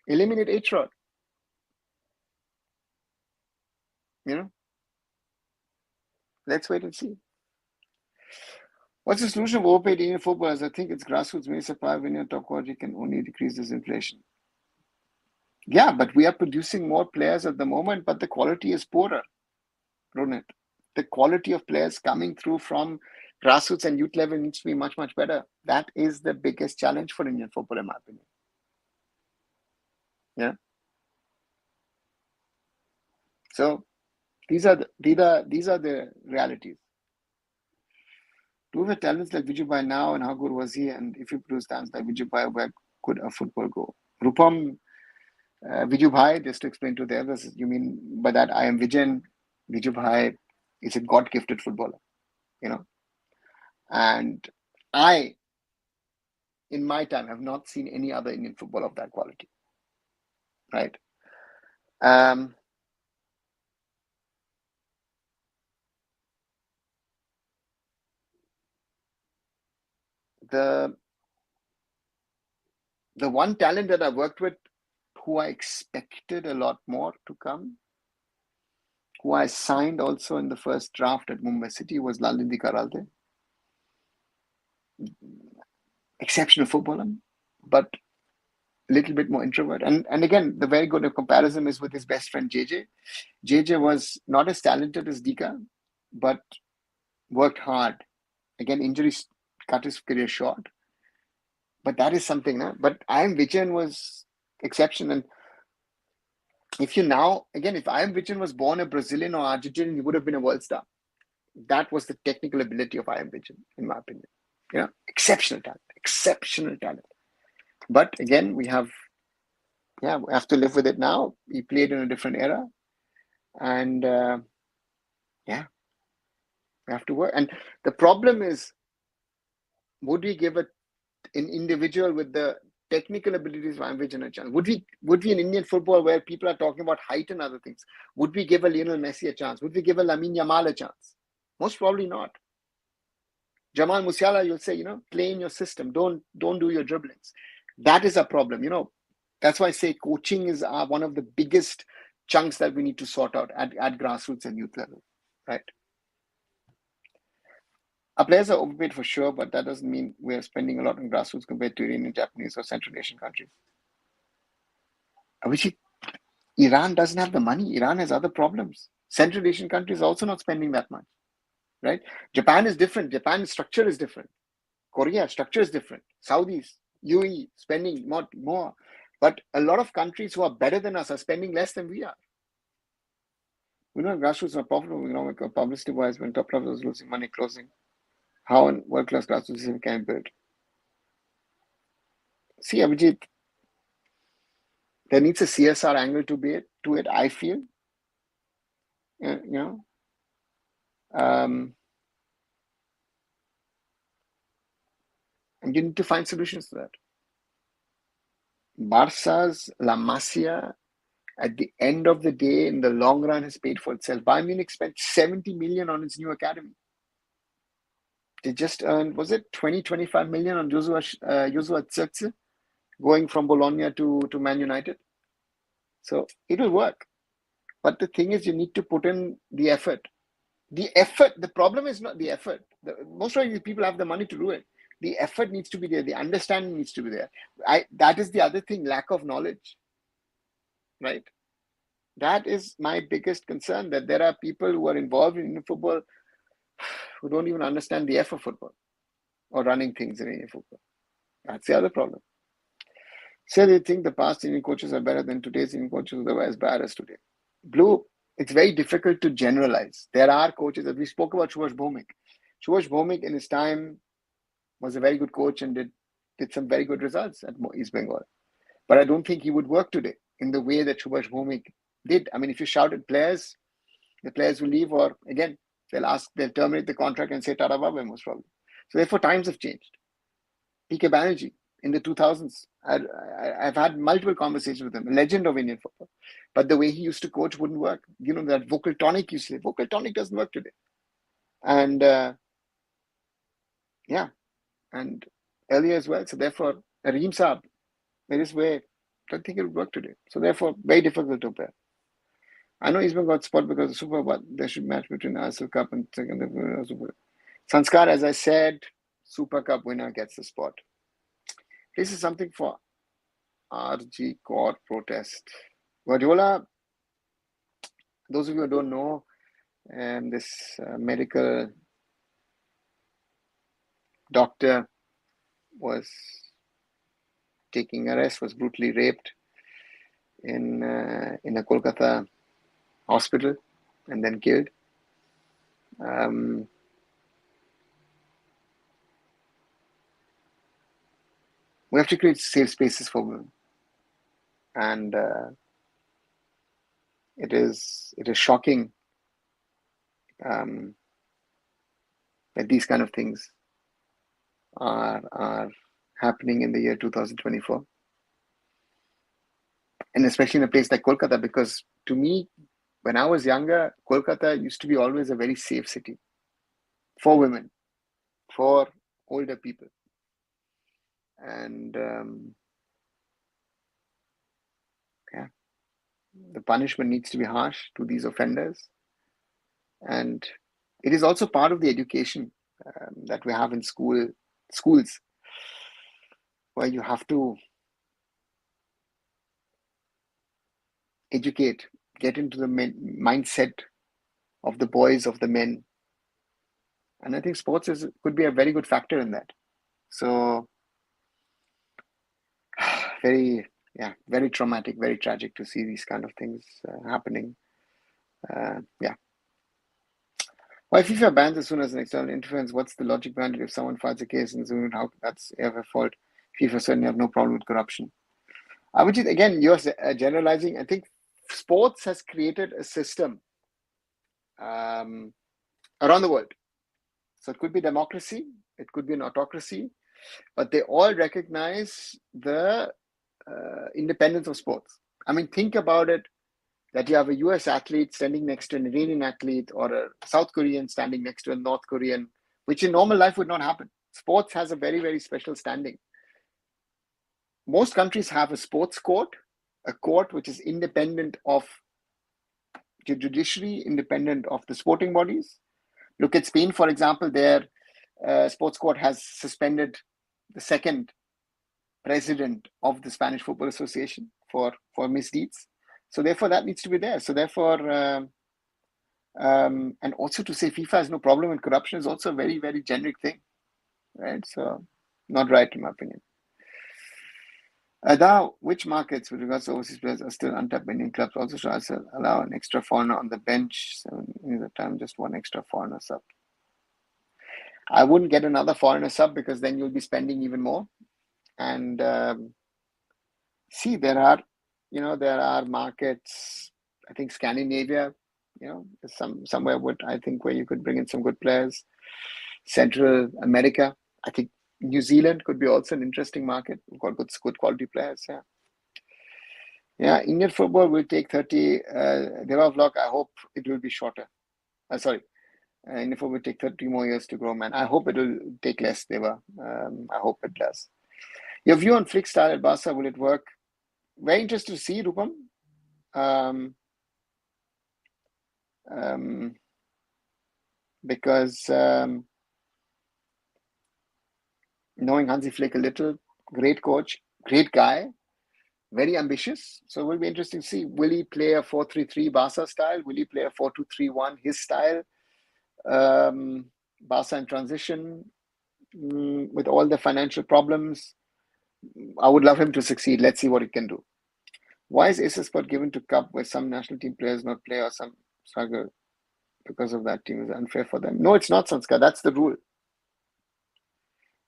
Eliminate age fraud. Let's wait and see. What's the solution of overpaid Indian footballers? I think it's grassroots may supply when your top quality can only decrease this inflation. Yeah, but we are producing more players at the moment, but the quality is poorer, Ronit. The quality of players coming through from grassroots and youth level needs to be much, much better. That is the biggest challenge for Indian football, in my opinion. Yeah. So these are the realities. Do we have talents like Vijay now, and how good was he? And if you produce talents like Vijay, where could a football go? Rupam, Vijay, just to explain to the others, you mean by that I am Vijayan. Vijay is a God-gifted footballer, you know. And I, in my time, have not seen any other Indian football of that quality, right? Um, the one talent that I worked with, who I expected a lot more to come, who I signed also in the first draft at Mumbai City, was Lalindi Karalte. Exceptional footballer, but a little bit more introvert. And again, the very good comparison is with his best friend JJ. JJ was not as talented as Dika, but worked hard. Again, injuries cut his career short. But that is something, no? But I am Vijayan was exception. And if you now, again, if I am Vijayan was born a Brazilian or Argentinian, he would have been a world star. That was the technical ability of I am Vijayan, in my opinion. You know, exceptional talent. But again, we have to live with it now. He played in a different era. And we have to work. And the problem is, would we give an individual with the technical abilities of Vijayan a chance? Would we in Indian football, where people are talking about height and other things, would we give a Lionel Messi a chance? Would we give a Lamine Yamal a chance? Most probably not. Jamal Musiala, you'll say, play in your system. Don't do your dribblings. That is a problem. That's why I say coaching is one of the biggest chunks that we need to sort out at grassroots and youth level, right? Our players are overpaid for sure, but that doesn't mean we're spending a lot on grassroots compared to Iranian, Japanese, or Central Asian countries. Which Iran doesn't have the money. Iran has other problems. Central Asian countries are also not spending that much, right? Japan is different. Japan's structure is different. Korea structure is different. Saudis, UAE spending more. But a lot of countries who are better than us are spending less than we are. We know grassroots are profitable. Publicity-wise, when top clubs are losing money closing, how in world-class grassroots can build? See, Abhijit, there needs a CSR angle to it. I feel, and you need to find solutions to that. Barca's La Masia, at the end of the day, in the long run, has paid for itself. Bayern Munich spent 70 million on its new academy. They just earned, was it 25 million on Joshua Zirkzee, going from Bologna to Man United? So it will work. But the thing is, you need to put in the effort. The problem is not the effort. Most of these people have the money to do it. The effort needs to be there. The understanding needs to be there. That is the other thing, lack of knowledge, right? That is my biggest concern, that there are people who are involved in football who don't even understand the F of football or running things in Indian football. That's the other problem. So they think the past Indian coaches are better than today's Indian coaches, who are as bad as today. Blue, it's very difficult to generalize. There are coaches, that we spoke about Subhash Bhomik. Subhash Bhomik in his time was a very good coach and did some very good results at East Bengal. But I don't think he would work today in the way that Subhash Bhomik did. I mean, if you shout at players, the players will leave, or again, they'll terminate the contract and say Tata Bye-bye, most probably. So therefore, times have changed. PK Banerjee in the 2000s, I've had multiple conversations with him, a legend of Indian football. But the way he used to coach wouldn't work. That vocal tonic, you say, vocal tonic doesn't work today. And and earlier as well. So therefore, Reem Saab, there is way, I don't think it would work today. So therefore, very difficult to pair. I know East Bengal got spot because of Super, but there should match between ISL Cup and second Super. Sanskar, as I said, Super Cup winner gets the spot. This is something for RG Core protest. Guardiola, those of you who don't know, this medical doctor was taking a rest, was brutally raped in a Kolkata hospital and then killed. We have to create safe spaces for women. And it is shocking that these kind of things are happening in the year 2024. And especially in a place like Kolkata, because to me, when I was younger, Kolkata used to be always a very safe city for women, for older people. And yeah, the punishment needs to be harsh to these offenders. And it is also part of the education that we have in schools, where you have to educate, get into the mindset of the boys, of the men. And I think sports could be a very good factor in that. So very traumatic, very tragic to see these kind of things happening. Yeah. Why FIFA bans as soon as an external interference? What's the logic behind it? If someone files a case and Zoom, how that's AFF fault? FIFA certainly have no problem with corruption. Which is, again, you're generalizing. I think sports has created a system around the world. So it could be democracy, it could be an autocracy, but they all recognize the independence of sports. I mean, think about it, that you have a US athlete standing next to an Iranian athlete, or a South Korean standing next to a North Korean, which in normal life would not happen. Sports has a very, very special standing. Most countries have a sports court, a court which is independent of the judiciary, independent of the sporting bodies. Look at Spain, for example. Their sports court has suspended the second president of the Spanish Football Association for misdeeds. So therefore, that needs to be there. So therefore, and also to say FIFA has no problem with corruption is also a very, very generic thing, right? So not right, in my opinion. Now, which markets with regards to overseas players are still untapped? Indian clubs also should allow an extra foreigner on the bench. 7 minutes of time, just one extra foreigner sub. I wouldn't get another foreigner sub, because then you'll be spending even more. And see, there are markets. I think Scandinavia, is somewhere I think where you could bring in some good players. Central America, I think New Zealand could be also an interesting market. We've got good quality players. Yeah. Indian football will take 30. Deva vlog, I hope it will be shorter. Indian football will take 30 more years to grow, man. I hope it will take less, Deva. I hope it does. Your view on Flick's style at Barca, will it work? Very interested to see, Rupam. Because knowing Hansi Flick a little, great coach, great guy, very ambitious. So it will be interesting to see, will he play a 4-3-3 Barca style? Will he play a 4-2-3-1 his style? Barca in transition, with all the financial problems. I would love him to succeed. Let's see what he can do. Why is Ace spot given to Cup, where some national team players not play or some struggle because of that team is unfair for them? No, it's not, Sanskar. That's the rule.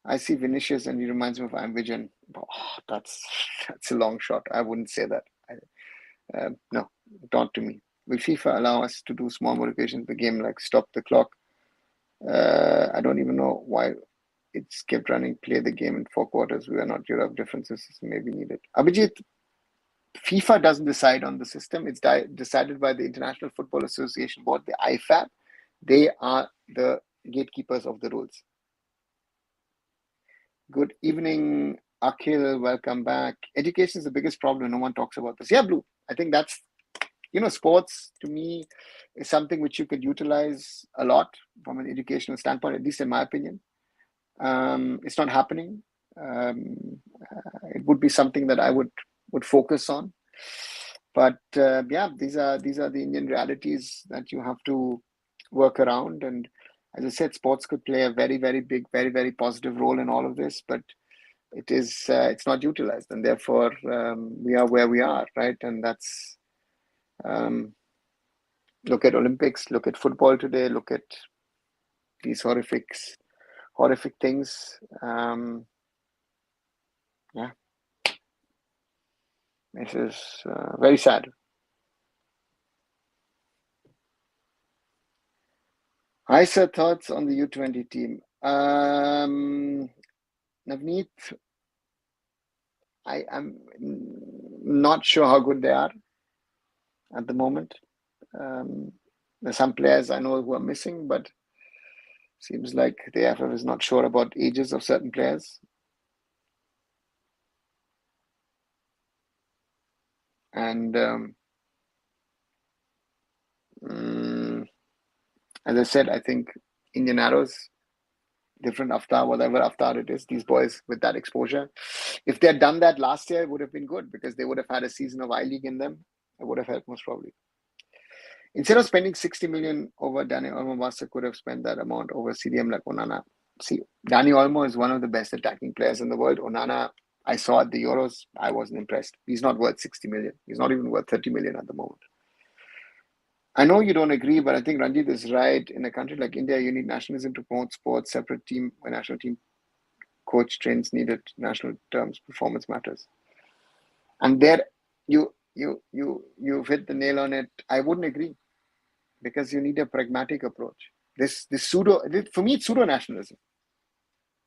I see Vinicius and he reminds me of Vision. Oh, that's a long shot. I wouldn't say that. No, not to me. Will FIFA allow us to do small modifications in the game, like stop the clock? I don't even know why it's kept running. Play the game in 4 quarters. We are not Europe. Differences may be needed. Abhijit, FIFA doesn't decide on the system. It's decided by the International Football Association Board, the AIFF. They are the gatekeepers of the rules. Good evening, Akhil. Welcome back. Education is the biggest problem. No one talks about this. Yeah, Blue. I think that's, sports to me is something which you could utilize a lot from an educational standpoint, at least in my opinion. It's not happening. It would be something that I would focus on. But these are the Indian realities that you have to work around. And as I said, sports could play a very, very big, very, very positive role in all of this, but it's not utilized, and therefore we are where we are, right? And that's look at Olympics, look at football today, look at these horrific things. Yeah, this is very sad. Hi, sir. Thoughts on the U20 team? Navneet, I am not sure how good they are at the moment. There's some players I know who are missing, but seems like the AFF is not sure about ages of certain players. And as I said, I think Indian Arrows, different avatar, whatever avatar it is, these boys with that exposure. If they had done that last year, it would have been good because they would have had a season of I-League in them. It would have helped most probably. Instead of spending 60 million over Dani Olmo, Barca could have spent that amount over CDM like Onana. See, Dani Olmo is one of the best attacking players in the world. Onana, I saw at the Euros, I wasn't impressed. He's not worth 60 million. He's not even worth 30 million at the moment. I know you don't agree, but I think Ranjit is right. In a country like India, you need nationalism to promote sports, separate team, when national team coach trains needed national terms, performance matters. And there you've hit the nail on it. I wouldn't agree because you need a pragmatic approach. This for me, it's pseudo nationalism,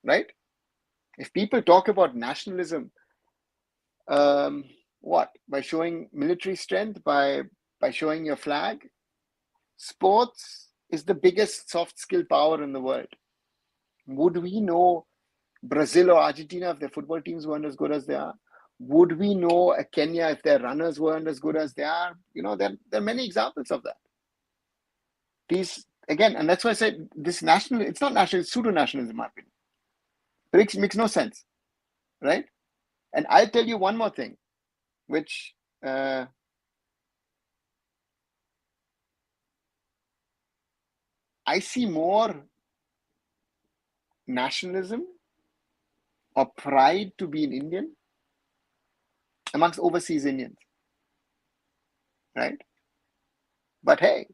right? If people talk about nationalism, what? By showing military strength, by showing your flag, sports is the biggest soft skill power in the world. Would we know Brazil or Argentina if their football teams weren't as good as they are? Would we know Kenya if their runners weren't as good as they are? You know, there are many examples of that. These, again, and that's why I said this national, it's not national, it's pseudo-nationalism in my opinion. It makes no sense, right? And I'll tell you one more thing, which I see more nationalism or pride to be an Indian amongst overseas Indians, right? But hey,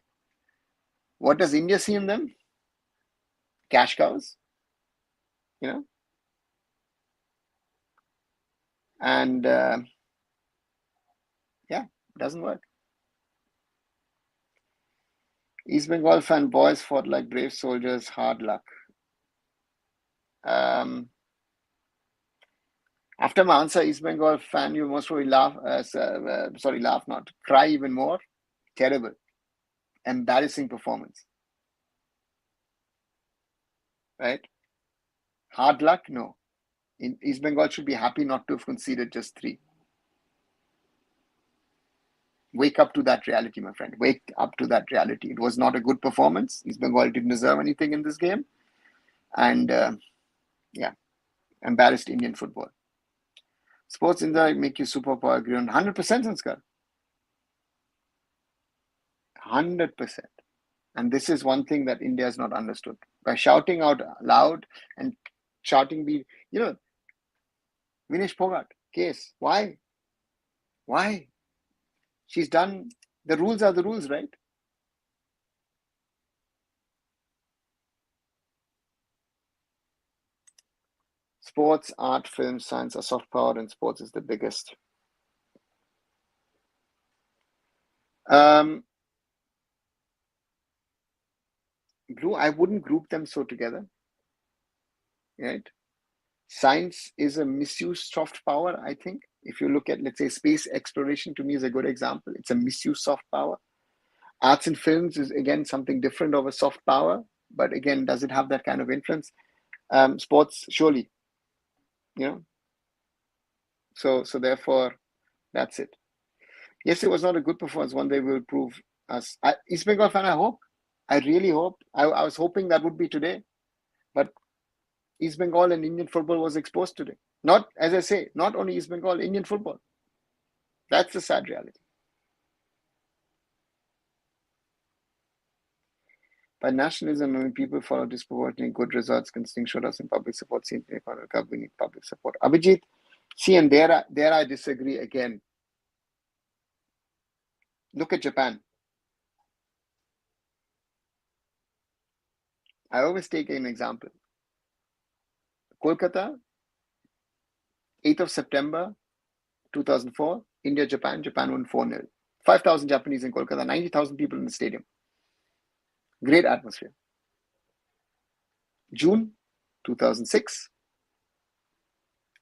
what does India see in them? Cash cows, you know? And yeah, it doesn't work. East Bengal fan boys fought like brave soldiers, hard luck. After my answer, East Bengal fan, you most probably laugh, laugh not, cry even more. Terrible, embarrassing performance, right? Hard luck, no. East Bengal should be happy not to have conceded just 3. Wake up to that reality, my friend. Wake up to that reality. It was not a good performance. East Bengal didn't deserve anything in this game. And yeah, embarrassed Indian football. Sports India make you superpower. Agree on 100%, Sanskar. 100%. And this is one thing that India has not understood. By shouting out loud and shouting, Vinesh Phogat, case. Why? Why? She's done, the rules are the rules, right? Sports, art, film, science are soft power, and sports is the biggest. Blue, I wouldn't group them so together, right? Science is a misused soft power, I think. If you look at, let's say, space exploration, to me is a good example. It's a misused soft power. Arts and films is, again, something different of a soft power. But again, does it have that kind of influence? Sports, surely, you know. So therefore, that's it. Yes, it was not a good performance. One day will prove us. East Bengal fan, I hope. I really hope. I was hoping that would be today. But East Bengal and Indian football was exposed today. Not, as I say, not only East Bengal, Indian football. That's the sad reality. By nationalism, I mean people follow disproportionately good results, consisting showed us in public support. We need public support. Abhijit, see, and there I disagree again. Look at Japan. I always take an example. Kolkata, 8th of September 2004, India, Japan. Japan won 4-0. 5,000 Japanese in Kolkata, 90,000 people in the stadium. Great atmosphere. June 2006,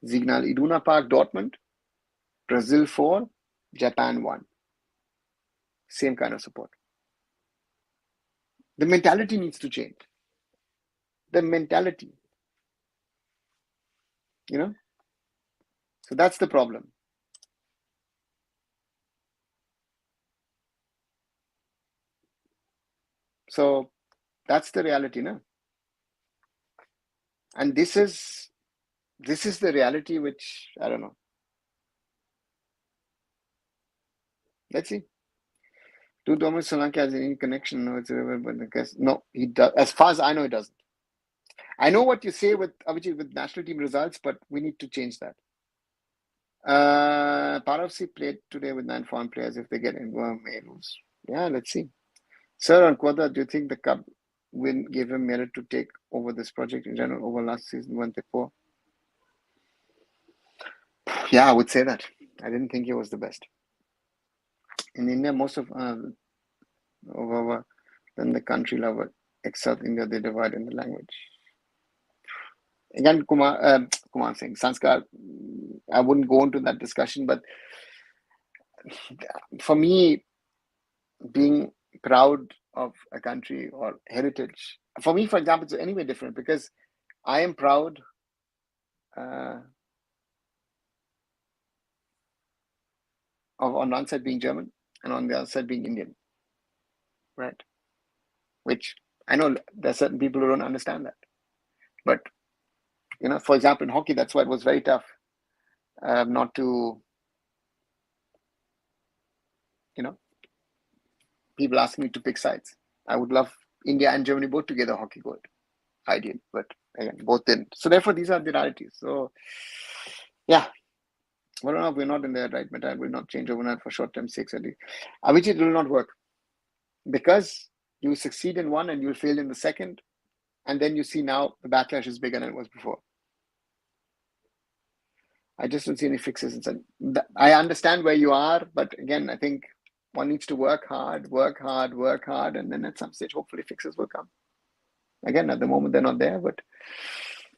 Signal Iduna Park, Dortmund. Brazil 4, Japan 1. Same kind of support. The mentality needs to change. The mentality. So that's the problem. So that's the reality, no? And this is the reality which, I don't know. Let's see. Do Dominic Solanke has any connection? No, no, he does. As far as I know, he doesn't. I know what you say with Abhijit with national team results, but we need to change that. PARFC played today with 9 foreign players. If they get in, may lose. Yeah, let's see. Sir, on Quadra, do you think the Cup win gave him merit to take over this project in general over last season when they poor? Yeah, I would say that. I didn't think he was the best. In India, most of over than the country lover, except India, they divide in the language. Again, Kumar Singh, Sanskar, I wouldn't go into that discussion, but for me, being proud of a country or heritage, for me, for example, it's anyway different because I am proud of on one side being German and on the other side being Indian, right? Which I know there are certain people who don't understand that, but for example, in hockey, that's why it was very tough not to, people ask me to pick sides. I would love India and Germany both together hockey gold, ideal, but again, both didn't. So therefore, these are the realities. So yeah, well, no, we're not in there, right? But I will not change overnight for short-term sakes. Avicii, it will not work because you succeed in one and you'll fail in the second, and then you see now the backlash is bigger than it was before. I just don't see any fixes. I understand where you are, but again, I think one needs to work hard, and then at some stage, hopefully fixes will come. Again, at the moment, they're not there, but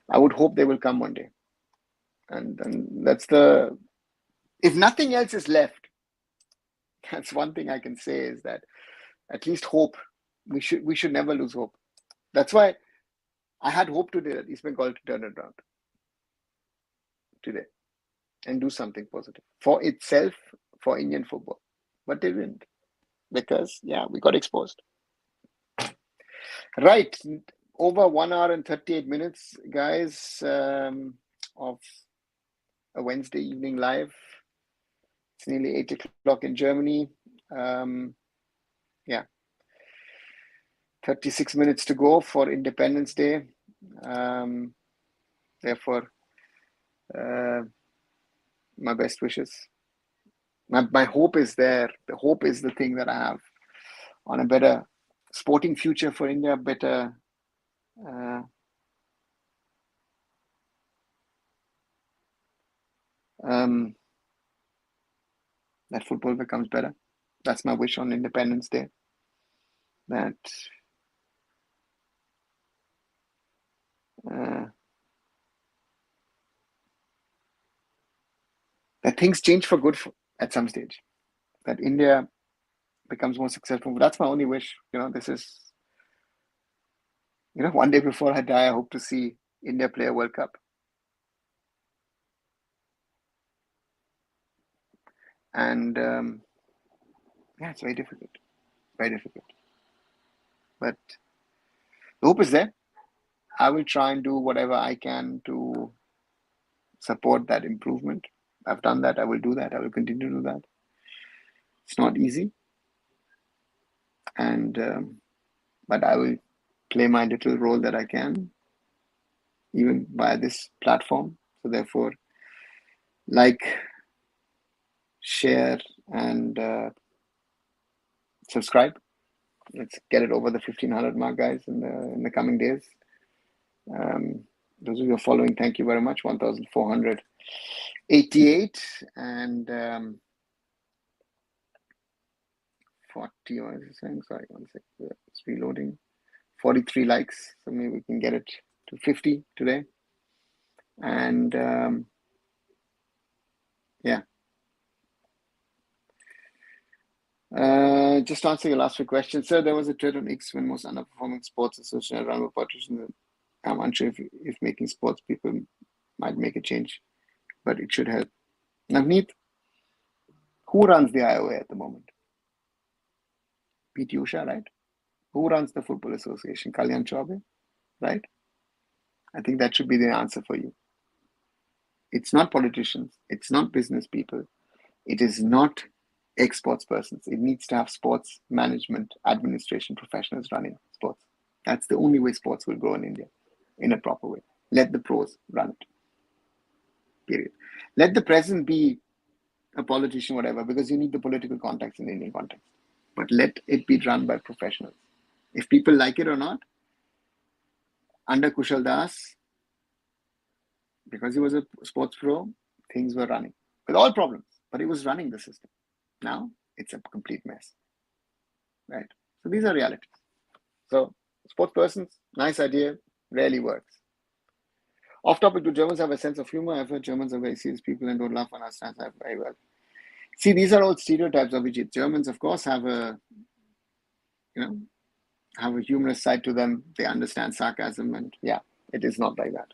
I would hope they will come one day. And that's if nothing else is left, that's one thing I can say is that at least hope. We should never lose hope. That's why I had hope today that East Bengal to turn it around today and do something positive for itself, for Indian football. But they didn't because, we got exposed. Right. Over 1 hour and 38 minutes, guys, of a Wednesday evening live. It's nearly 8 o'clock in Germany. 36 minutes to go for Independence Day. Therefore, my best wishes. My hope is there. The hope is the thing that I have on a better sporting future for India, better that football becomes better. That's my wish on Independence Day. That things change for good at some stage. That India becomes more successful. That's my only wish. This is, one day before I die, I hope to see India play a World Cup. And it's very difficult. Very difficult. But the hope is there. I will try and do whatever I can to support that improvement. I've done that. I will do that. I will continue to do that. It's not easy. And but I will play my little role that I can, even via this platform. So therefore, share, and subscribe. Let's get it over the 1,500 mark, guys, in the coming days. Those of you who are following, thank you very much. 1,400. 88 and 40. What is it saying? Sorry, one sec. It's reloading. 43 likes. So maybe we can get it to 50 today. And yeah. Just answering your last few questions. Sir, there was a thread on X when most underperforming sports association around with partition. I'm unsure if making sports people might make a change, but it should help. Navneet, who runs the IOA at the moment? PT Usha, right? Who runs the Football Association? Kalyan Chaube, right? I think that should be the answer for you. It's not politicians. It's not business people. It is not ex-sports persons. It needs to have sports management, administration professionals running sports. That's the only way sports will grow in India in a proper way. Let the pros run it. Period. Let the president be a politician, whatever, because you need the political context in the Indian context. But let it be run by professionals. If people like it or not, under Kushal Das, because he was a sports pro, things were running with all problems, but he was running the system. Now it's a complete mess, right? So these are realities. So sports persons, nice idea, rarely works. Off topic, do Germans have a sense of humor? I've heard Germans are very serious people and don't laugh on our stance very well. See, these are all stereotypes of which Germans, of course, have a humorous side to them. They understand sarcasm, and yeah, it is not like that.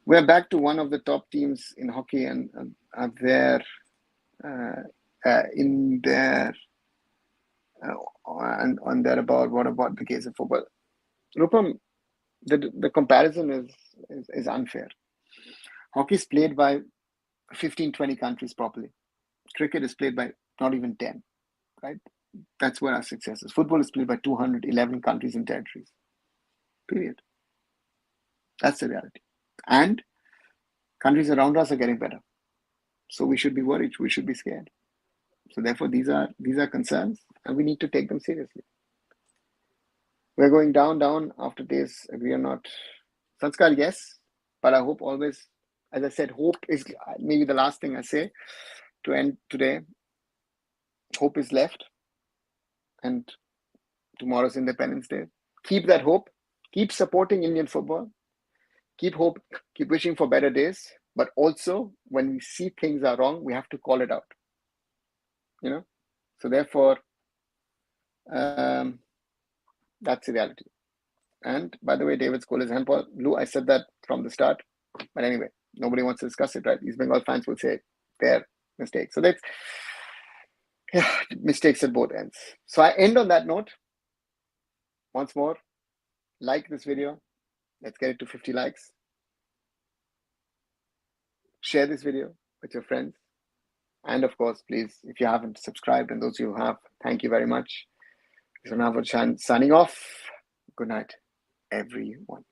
We're back to one of the top teams in hockey and are there in there and thereabout. What about the case of football? Rupam, the comparison is unfair. Hockey is played by 15, 20 countries properly. Cricket is played by not even 10, right? That's where our success is. Football is played by 211 countries and territories. Period. That's the reality. And countries around us are getting better. So we should be worried. We should be scared. So therefore, these are concerns, and we need to take them seriously. We're going down after days. Agree or not? Sanskar, yes. But I hope always, as I said, hope is maybe the last thing I say to end today. Hope is left. And tomorrow's Independence Day. Keep that hope. Keep supporting Indian football. Keep hope. Keep wishing for better days. But also, when we see things are wrong, we have to call it out. So therefore, that's the reality. And by the way, David's goal is handball. Lou, I said that from the start. But anyway, nobody wants to discuss it, right? East Bengal fans will say their mistake. So that's mistakes at both ends. So I end on that note. Once more, like this video. Let's get it to 50 likes. Share this video with your friends. And of course, please, if you haven't subscribed, and those who have, thank you very much. So now we're signing off. Good night, everyone.